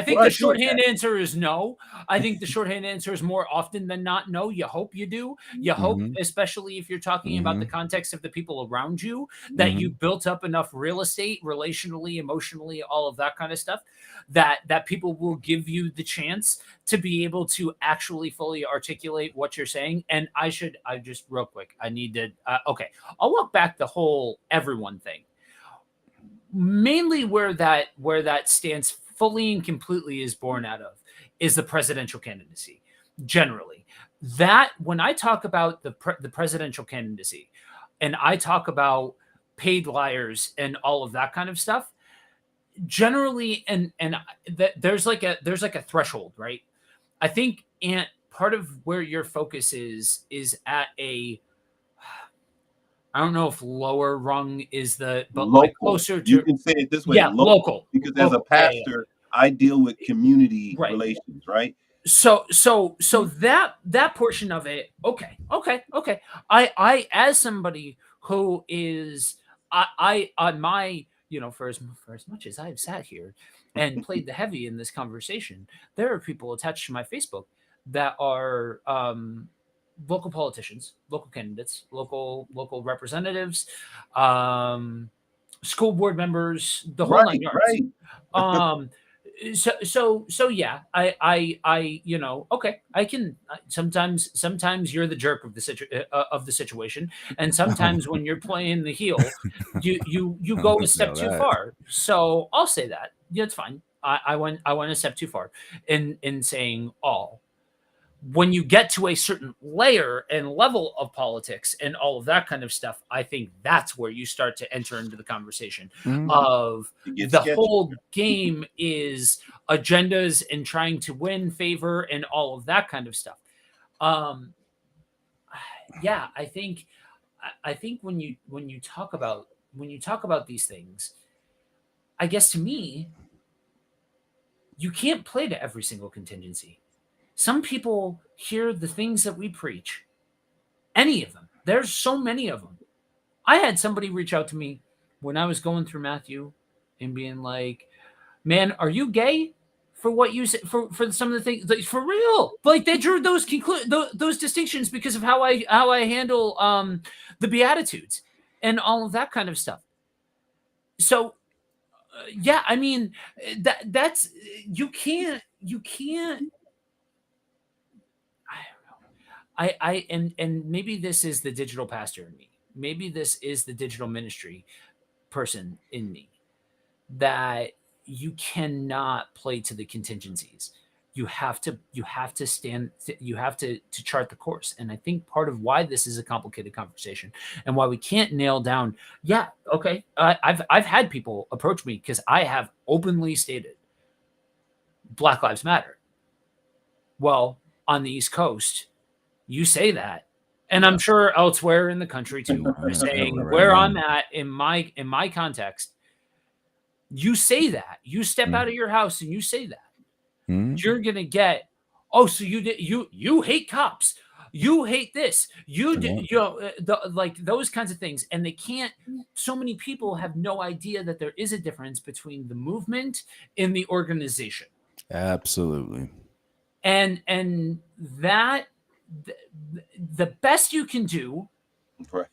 A: think
C: What
A: the
C: I do with
A: shorthand
C: that?
A: answer is no. I think the shorthand answer is more often than not no. You hope you do. You hope,
B: mm-hmm,
A: especially if you're talking about the
B: mm-hmm,
A: context of the people around you, that you
B: mm-hmm,
A: built up enough real estate, relationally, emotionally, all of that kind of stuff, that people will give you the chance to be able to actually fully articulate what you're saying. And I just real quick, I need to, okay, I'll walk back the whole everyone thing. Mainly where that stance fully and completely is born out of is the presidential candidacy. Generally, that when I talk about the presidential candidacy, and I talk about paid liars and all of that kind of stuff, generally, and there's like a threshold, right? I think, and part of where your focus is at a, I don't know if lower rung is but like
C: Local.
A: closer
C: You
A: to,
C: can say it this way,
A: yeah,
C: local.
A: local,
C: Because as a
A: local, yeah, yeah,
C: pastor, I deal with community
A: right.
C: relations, right?
A: So that portion of it, okay. I as somebody who is, I on my, for as much as I've sat here and played the heavy in this conversation, there are people attached to my Facebook that are local politicians, local candidates, local representatives, um, school board members, the whole nine
C: Right,
A: yards.
C: right.
A: Um, so yeah, I okay, I can, sometimes you're the jerk of the situation, and sometimes when you're playing the heel, you
B: I
A: go a
B: want to
A: step
B: know
A: too
B: that.
A: far. So I'll say that. Yeah, it's fine. I went a step too far in saying all. When you get to a certain layer and level of politics and all of that kind of stuff, I think that's where you start to enter into the conversation
B: Mhm.
A: of
C: It gets
A: the
C: sketchy.
A: whole game is agendas and trying to win favor and all of that kind of stuff. Um, yeah, I think when you talk about these things, I guess to me, you can't play to every single contingency. Some people hear the things that we preach, any of them. There's so many of them. I had somebody reach out to me when I was going through Matthew and being like, "Man, are you gay?" For what you said, for some of the things, like, for real, like they drew those distinctions because of how I handle the Beatitudes and all of that kind of stuff. So yeah, I mean, that's, you can't and maybe this is the digital pastor in me. Maybe this is the digital ministry person in me, that you cannot play to the contingencies. You have to chart the course. And I think part of why this is a complicated conversation and why we can't nail down, yeah, okay. I've had people approach me because I have openly stated Black Lives Matter. Well, on the East Coast, you say that. And I'm sure elsewhere in the country too, you're saying where I'm at in my context, you say that. You step out of your house and you say that. You're gonna get, oh, so you hate cops, you hate this, like those kinds of things, and they can't. So many people have no idea that there is a difference between the movement and the organization,
B: Absolutely.
A: and that the best you can do
C: Right.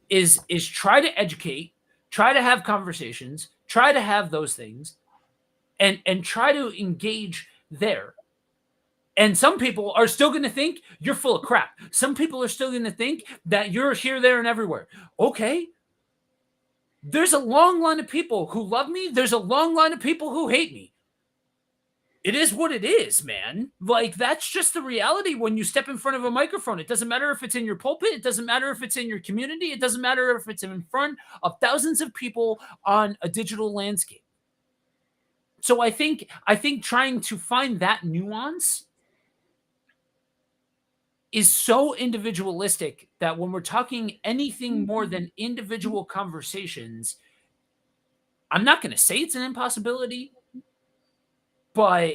A: is try to educate, try to have conversations, try to have those things, and try to engage there. And some people are still going to think you're full of crap. Some people are still going to think that you're here, there, and everywhere. Okay. There's a long line of people who love me. There's a long line of people who hate me. It is what it is, man. Like, that's just the reality when you step in front of a microphone. It doesn't matter if it's in your pulpit. It doesn't matter if it's in your community. It doesn't matter if it's in front of thousands of people on a digital landscape. So I think trying to find that nuance is so individualistic that when we're talking anything more than individual conversations, I'm not going to say it's an impossibility, but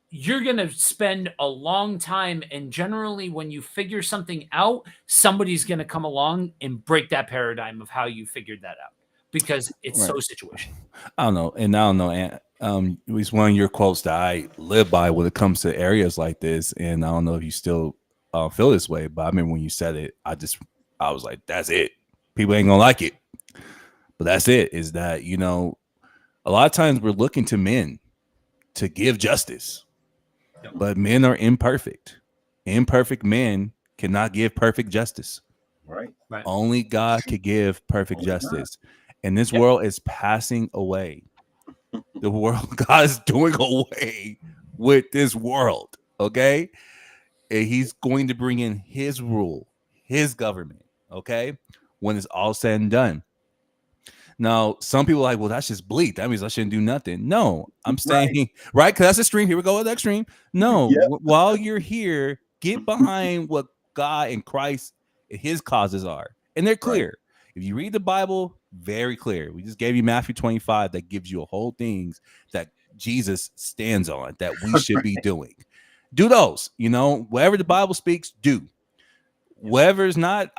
A: you're going to spend a long time. And generally, when you figure something out, somebody's going to come along and break that paradigm of how you figured that out, because it's so situational.
B: I don't know. And at least one of your quotes that I live by when it comes to areas like this, and I don't know if you still feel this way, but I remember when you said it, I was like, that's it. People ain't gonna like it, but that's it. Is that, a lot of times we're looking to men to give justice, but men are imperfect. Imperfect men cannot give perfect justice.
C: Right.
B: Only God can give perfect justice. And this world is passing away. The world, God is doing away with this world. Okay. And he's going to bring in his rule, his government. Okay. When it's all said and done. Now, some people are like, well, that's just bleak. That means I shouldn't do nothing. No, I'm saying, right? Because that's extreme. Here we go with extreme. No, while you're here, get behind what God and Christ and his causes are. And they're clear. If you read the Bible, very clear. We just gave you Matthew 25 that gives you a whole things that Jesus stands on that we should be doing. Do those, whatever the Bible speaks, do. Whatever's not,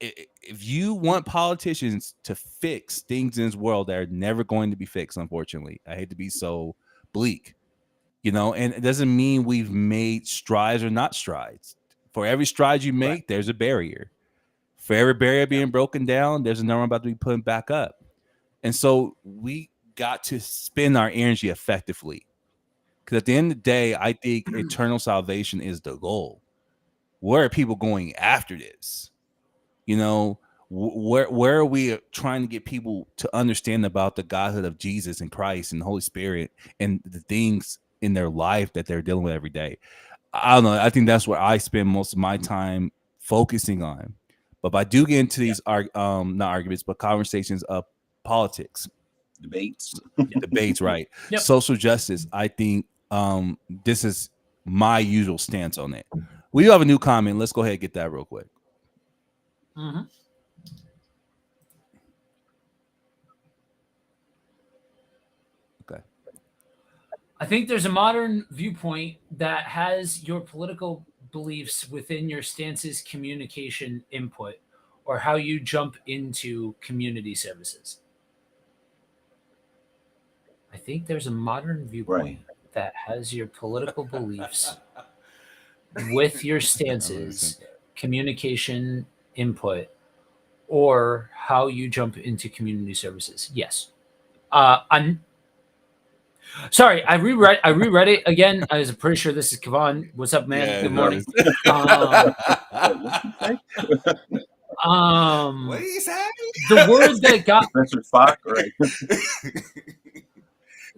B: if you want politicians to fix things in this world that are never going to be fixed, unfortunately, I hate to be so bleak, and it doesn't mean we've made strides or not strides. For every stride you make, there's a barrier. For every barrier being broken down, there's another one about to be put back up. And so we got to spend our energy effectively. Because at the end of the day, I think eternal salvation is the goal. Where are people going after this? Where are we trying to get people to understand about the Godhood of Jesus and Christ and the Holy Spirit and the things in their life that they're dealing with every day? I don't know. I think that's where I spend most of my time focusing on. But if I do get into these not arguments, but conversations of politics,
C: debates,
B: right? Social justice. I think this is my usual stance on it. We do have a new comment. Let's go ahead and get that real quick.
A: Mm-hmm.
B: Okay.
A: I think there's a modern viewpoint that has your political beliefs within your stances, communication, input, or how you jump into community services. I think there's a modern viewpoint that has your political beliefs with your stances, communication, input, or how you jump into community services. Yes. Sorry, I reread it again. I was pretty sure this is Kavan. What's up, man?
B: Yeah,
A: Good
B: it
A: morning.
B: does.
C: Wait, what did he say?
B: What did
A: Um,
B: he say?
A: the word that got
C: Professor Spock, right?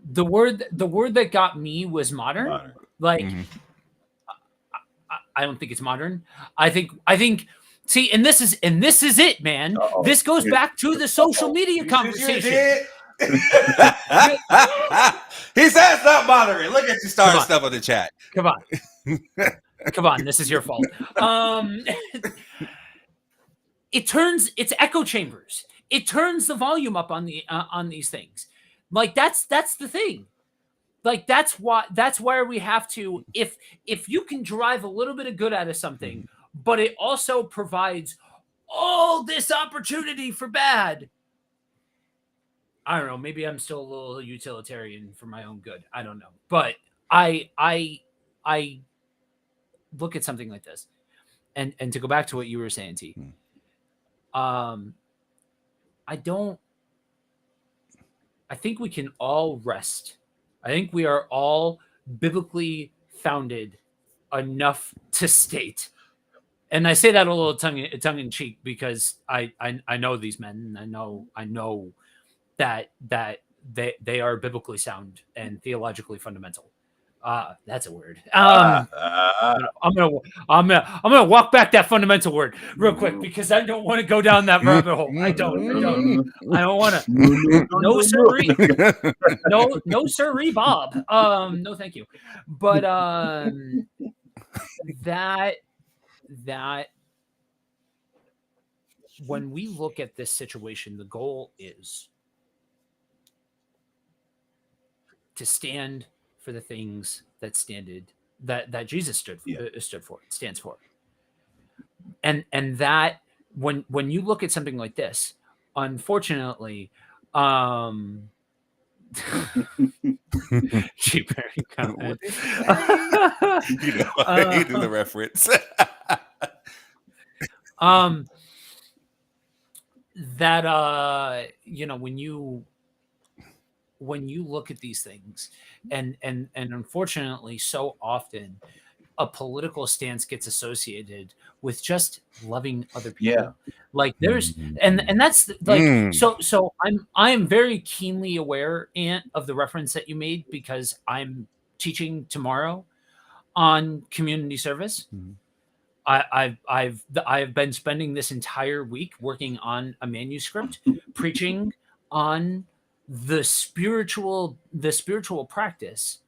A: the word that got me was modern.
C: Modern.
A: Like
B: Mhm.
A: I don't think it's modern. I think see, and this is it, man.
C: Uh-oh.
A: This goes back to the social media
B: You sure
A: conversation.
B: did? He said it's not modern. Look at you starting
A: Come on.
B: stuff on the chat.
A: Come on, this is your fault. It's echo chambers. It turns the volume up on these things. Like that's the thing. Like that's where we have to, if you can derive a little bit of good out of something, but it also provides all this opportunity for bad. I don't know. Maybe I'm still a little utilitarian for my own good. I don't know. But I look at something like this, and to go back to what you were saying, T. I think we can all rest. I think we are all biblically founded enough to state, and I say that a little tongue in cheek because I know these men, and I know that they are biblically sound and theologically fundamental. That's a word. I'm gonna walk back that fundamental word real quick because I don't want to go down that rabbit hole. I don't want to. No sirree. No sirree, Bob. No, thank you. But that when we look at this situation, the goal is to stand for the things that Jesus stands for. And that when you look at something like this, unfortunately, cheaper comment.
B: I hated the reference.
A: That when you look at these things, and unfortunately, so often a political stance gets associated with just loving other people.
C: Yeah.
A: Like there's and that's like so I'm very keenly aware, Ant, of the reference that you made because I'm teaching tomorrow on community service. I've been spending this entire week working on a manuscript preaching on the spiritual practice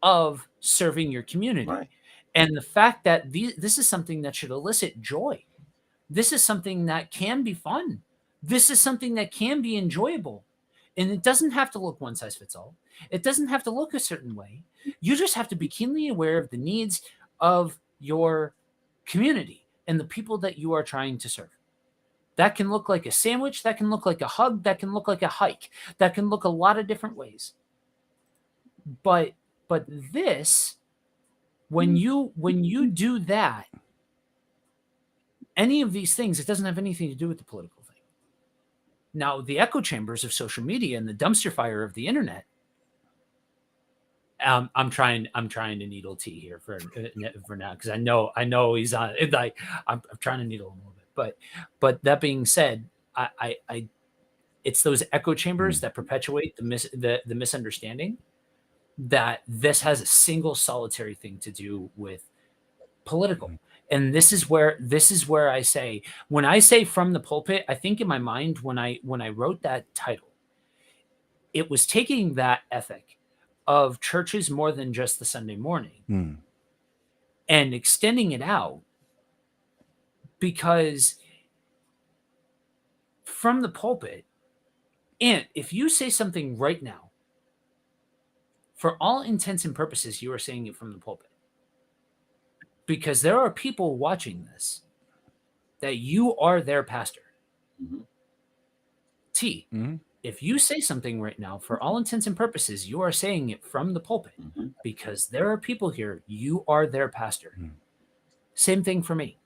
A: of serving your community.
C: Right.
A: And the fact that this is something that should elicit joy. This is something that can be fun. This is something that can be enjoyable. And it doesn't have to look one size fits all. It doesn't have to look a certain way. You just have to be keenly aware of the needs of your community and the people that you are trying to serve. That can look like a sandwich. That can look like a hug. That can look like a hike. That can look a lot of different ways. But this, when you do that, any of these things, it doesn't have anything to do with the political thing. Now, the echo chambers of social media and the dumpster fire of the internet. I'm trying to needle T here for now because I know he's on. Like I'm trying to needle him a little bit, but that being said, I it's those echo chambers that perpetuate the misunderstanding that this has a single solitary thing to do with political. And this is where I say, when I say from the pulpit, I think in my mind when I wrote that title, it was taking that ethic of churches more than just the Sunday morning and extending it out, because from the pulpit, and if you say something right now, for all intents and purposes, you are saying it from the pulpit. Because there are people watching this that you are their pastor. T, if you say something right now, for all intents and purposes, you are saying it from the pulpit. Because there are people here, you are their pastor. Same thing for me.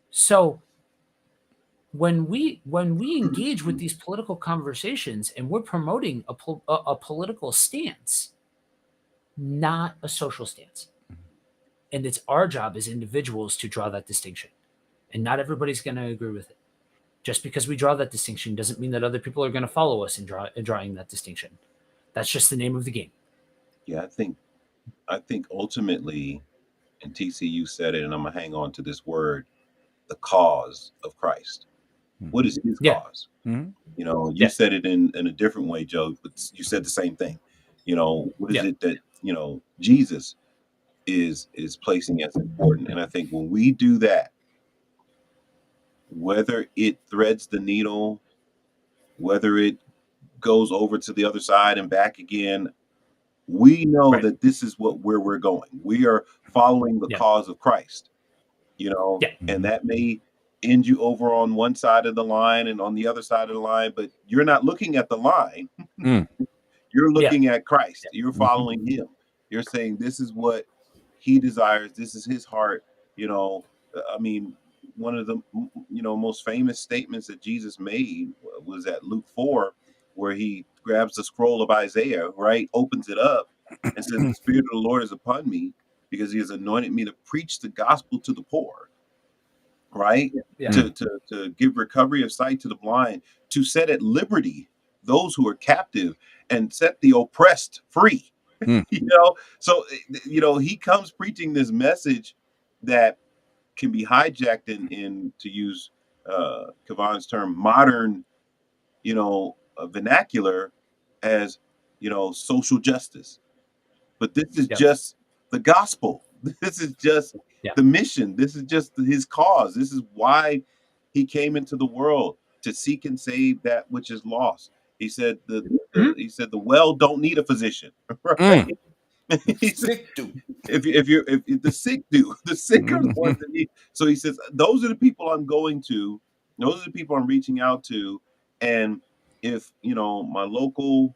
A: So when we engage with these political conversations and we're promoting a political stance, not a social stance, and it's our job as individuals to draw that distinction, and not everybody's going to agree with it. Just because we draw that distinction doesn't mean that other people are going to follow us in drawing that distinction. That's just the name of the game.
C: Yeah, I think ultimately, and TCU said it, and I'm gonna hang on to this word, the cause of Christ. What is his
A: Yeah,
C: cause?
B: Mhm.
C: You
A: yeah,
C: said it in a different way, Joe, but you said the same thing. What is
A: yeah,
C: it that, Jesus is placing as important? And I think when we do that, whether it threads the needle, whether it goes over to the other side and back again, we know
A: right,
C: that this is where we're going. We are following the
A: yeah,
C: cause of Christ, you know,
A: yeah,
C: and
B: Mhm.
C: that may end you over on one side of the line and on the other side of the line, but you're not looking at the line.
B: Mm.
C: You're
A: yeah,
C: looking at Christ.
A: yeah,
C: You're
B: Mhm.
C: following him. You're saying this is what he desires. This is his heart. You know, I mean, one of the most famous statements that Jesus made was at Luke 4, where he grabs the scroll of Isaiah, right, opens it up, and says, "The Spirit of the Lord is upon me because he has anointed me to preach the gospel to the poor." Right?
A: yeah,
B: Mm.
C: To give recovery of sight to the blind, to set at liberty those who are captive, and set the oppressed free.
B: Mm.
C: So he comes preaching this message that can be hijacked in to use Kavan's term, modern, vernacular, as social justice. But this is
A: yeah,
C: just the gospel. This is just
A: yeah,
C: the mission. This is just his cause. This is why he came into the world, to seek and save that which is lost. He said
A: mhm,
C: the well don't need a physician, right?
B: Mm.
C: He said,
B: Sick dude.
C: if the sick do, the sick are the ones
B: Mhm.
C: that need. So he says, those are the people I'm going to, those are the people I'm reaching out to. And if my local,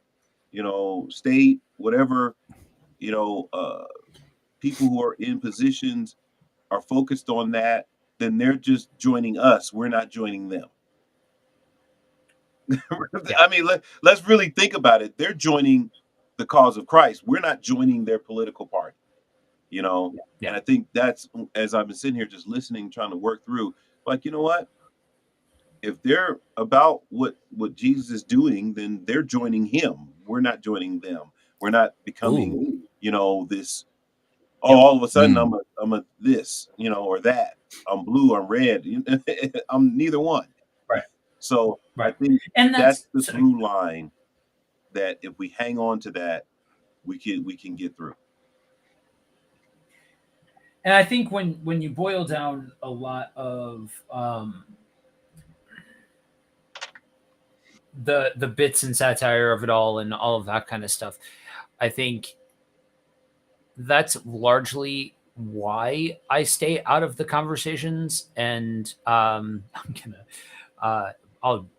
C: state, whatever, you know, uh, people who are in positions are focused on that, then they're just joining us. We're not joining them.
A: yeah,
C: I mean, let's really think about it. They're joining the cause of Christ. We're not joining their political party, you know?
A: yeah,
C: And I think that's, as I've been sitting here just listening, trying to work through, like, you know what? If they're about what Jesus is doing, then they're joining him. We're not joining them. We're not becoming,
B: Ooh.
C: this. Oh,
A: yep,
C: all of a sudden
B: Mm.
C: I'm a this, or that. I'm blue, I'm red. I'm neither one.
A: right,
C: So I
A: right.
C: think
A: And
C: that's
A: that's
C: the
A: so,
C: through line, that if we hang on to that, we can get through.
A: and I think when you boil down a lot of the bits and satire of it all and all of that kind of stuff, I think that's largely why I stay out of the conversations. And I'm gonna, uh,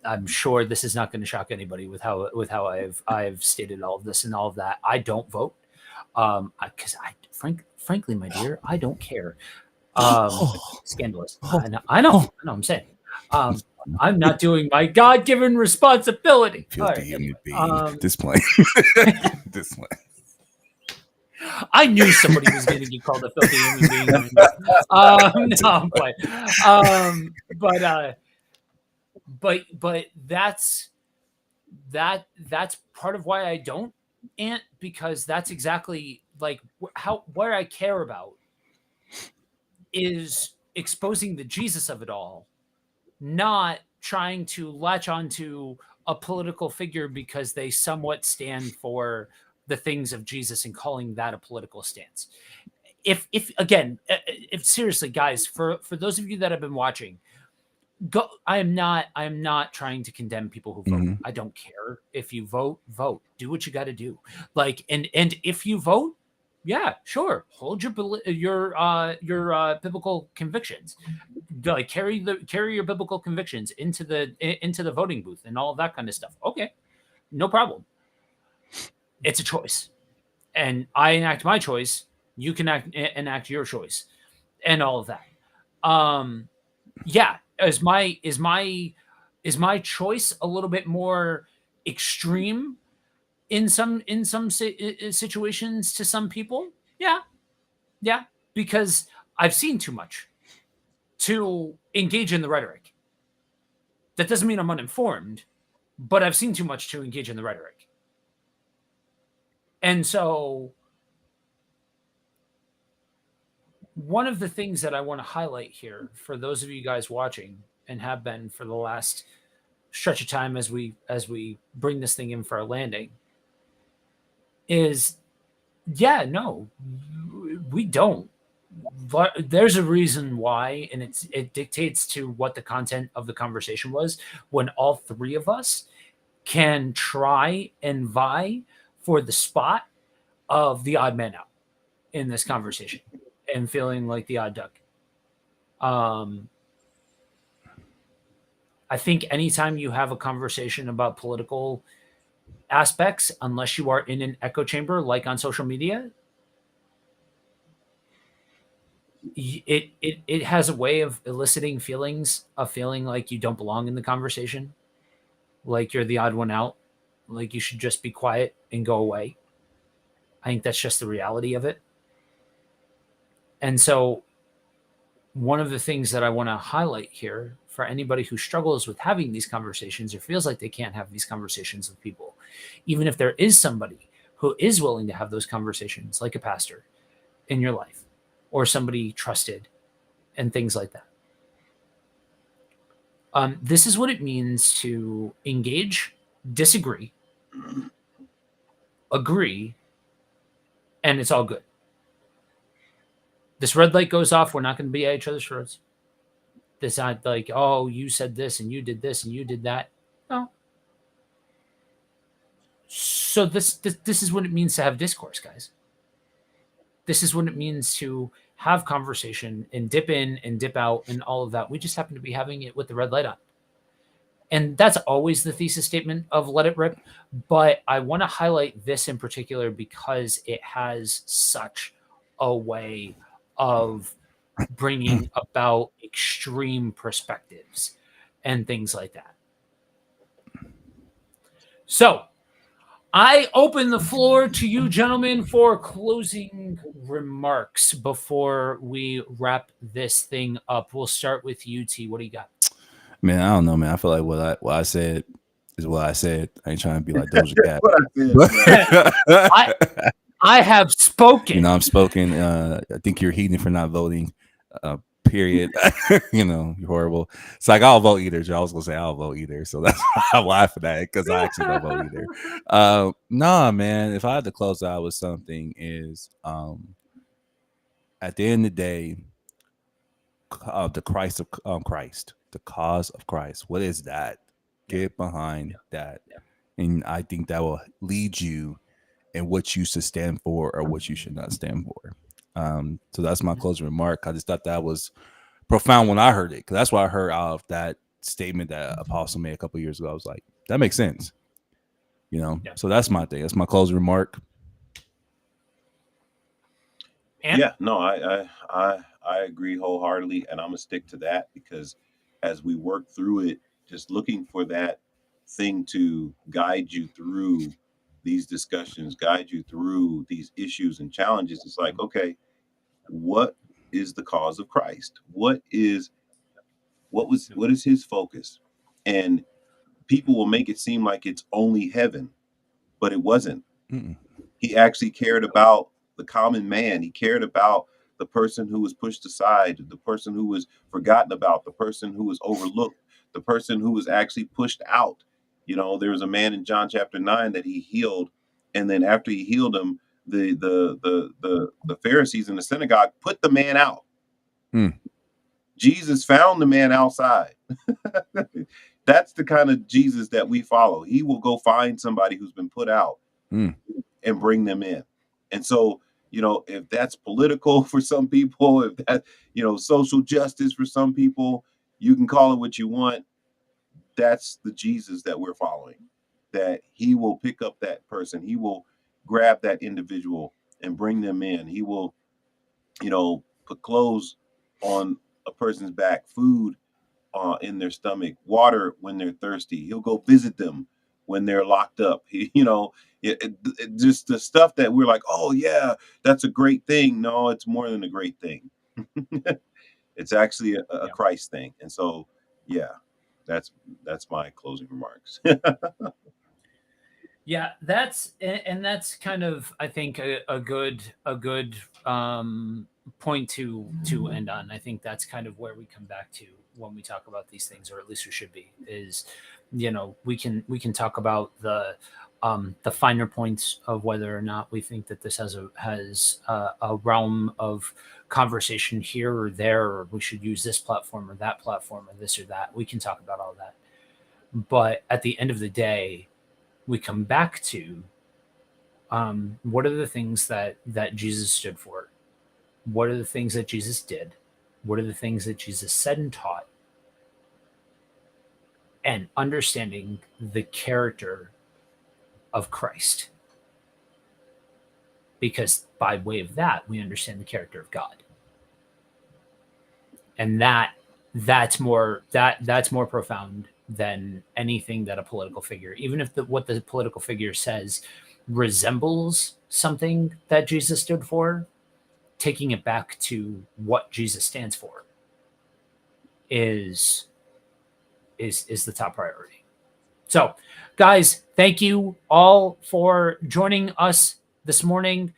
A: I'm sure this is not going to shock anybody with how I've stated all of this and all of that. I don't vote, because frankly, my dear, I don't care.
B: Oh.
A: Scandalous.
B: Oh.
A: I know.
B: Oh.
A: I'm saying. Um, I'm not doing my God-given responsibility. All right.
B: Filthy human
A: Anyway,
B: being. This plane. This plane.
A: I knew somebody was going to get called a filthy human being. No, I'm playing. But that's part of why I don't, Ant, because that's exactly like how what I care about is exposing the Jesus of it all, not trying to latch onto a political figure because they somewhat stand for the things of Jesus and calling that a political stance. If again, if seriously, guys, for those of you that have been watching, go. I am not trying to condemn people who vote.
B: Mhm.
A: I don't care if you vote. Do what you got to do. Like, and if you vote, yeah, sure, hold your biblical convictions, like carry your biblical convictions into the voting booth and all of that kind of stuff. Okay, no problem. It's a choice, and I enact my choice. You can enact your choice, and all of that. Um, yeah. is my choice a little bit more extreme in some situations to some people? Yeah, yeah, because I've seen too much to engage in the rhetoric. That doesn't mean I'm uninformed, but I've seen too much to engage in the rhetoric. And so, one of the things that I want to highlight here for those of you guys watching and have been for the last stretch of time as we bring this thing in for a landing is, yeah, no, we don't. But there's a reason why, and it dictates to what the content of the conversation was. When all three of us can try and vie for the spot of the odd man out in this conversation and feeling like the odd duck. Um, I think anytime you have a conversation about political aspects, unless you are in an echo chamber like on social media, it has a way of eliciting feelings of feeling like you don't belong in the conversation, like you're the odd one out, like you should just be quiet and go away. I think that's just the reality of it. And so, one of the things that I want to highlight here for anybody who struggles with having these conversations or feels like they can't have these conversations with people, even if there is somebody who is willing to have those conversations, like a pastor in your life or somebody trusted and things like that. This is what it means to engage, disagree, agree, and it's all good. This red light goes off. We're not going to be at each other's throats. This not like, oh, you said this and you did this and you did that. No. So this is what it means to have discourse, guys. This is what it means to have conversation and dip in and dip out and all of that. We just happen to be having it with the red light on. And that's always the thesis statement of Let It Rip. But I want to highlight this in particular because it has such a way of bringing about extreme perspectives and things like that. So I open the floor to you, gentlemen, for closing remarks before we wrap this thing up. We'll start with you, T. What do you got?
B: Man, I don't know, man. I feel like what I said is what I said. I ain't trying to be like Doja Cat.
C: What I said, man.
A: I have spoken.
B: You know, I'm spoken. I think you're heathing for not voting. Period. You know, you're horrible. It's like I'll vote either. I was gonna say I'll vote either. So that's why I laugh at that because I actually don't vote either. Nah, man. If I had to close out with something, is at the end of the day, the Christ of Christ, the cause of Christ. What is that? Get behind that, and I think that will lead you in what you should stand for or what you should not stand for. So that's my closing remark. I just thought that was profound when I heard it, because that's what I heard out of that statement that Apostle made a couple of years ago. I was like, that makes sense, you know.
A: Yeah.
B: So that's my thing. That's my closing remark.
C: Yeah, no, I agree wholeheartedly, and I'm gonna stick to that because as we work through it, just looking for that thing to guide you through these discussions, guide you through these issues and challenges. It's like, okay, what is the cause of Christ? What is his focus? And people will make it seem like it's only heaven, but it wasn't.
B: Mm-mm.
C: He actually cared about the common man. He cared about the person who was pushed aside, the person who was forgotten about, the person who was overlooked, the person who was actually pushed out. You know, there was a man in John chapter 9 that he healed, and then after he healed him, the Pharisees in the synagogue put the man out.
B: Mm.
C: Jesus found the man outside. That's the kind of Jesus that we follow. He will go find somebody who's been put out
B: Mm.
C: and bring them in. And so, you know, if that's political for some people, if that, you know, social justice for some people, you can call it what you want. That's the Jesus that we're following. That he will pick up that person. He will grab that individual and bring them in. He will, you know, put clothes on a person's back, food in their stomach, water when they're thirsty. He'll go visit them when they're locked up. Just the stuff that we're like, oh yeah, that's a great thing. No, it's more than a great thing. It's actually a
A: Yeah.
C: Christ thing. And so, yeah, that's that's my closing remarks.
A: Yeah, and that's kind of, I think, a good point to end on. I think that's kind of where we come back to when we talk about these things, or at least we should be. Is, we can talk about the finer points of whether or not we think that this has a realm of conversation here or there, or we should use this platform or that platform or this or that. We can talk about all that, but at the end of the day, we come back to, what are the things that Jesus stood for? What are the things that Jesus did? What are the things that Jesus said and taught? And understanding the character of Christ, because by way of that we understand the character of God, and that's more profound than anything that a political figure, even if what the political figure says resembles something that Jesus stood for, taking it back to what Jesus stands for is is the top priority. So, guys, thank you all for joining us this morning.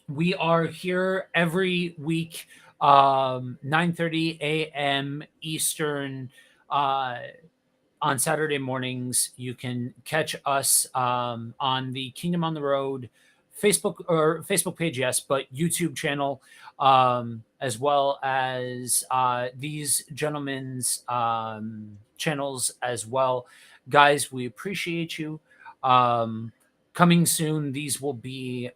A: We are here every week, 9:30 a.m. Eastern, uh, on Saturday mornings. You can catch us, on the Kingdom on the Road Facebook page, yes, but YouTube channel, as well as these gentlemen's channels as well. Guys, we appreciate you. Um, Coming soon, these will be,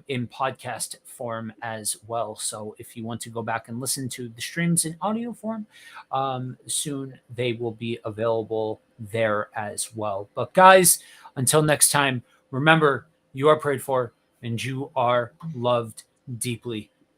A: in podcast form as well. So if you want to go back and listen to the streams in audio form, soon they will be available there as well. But guys, until next time, remember, you are prayed for and you are loved deeply.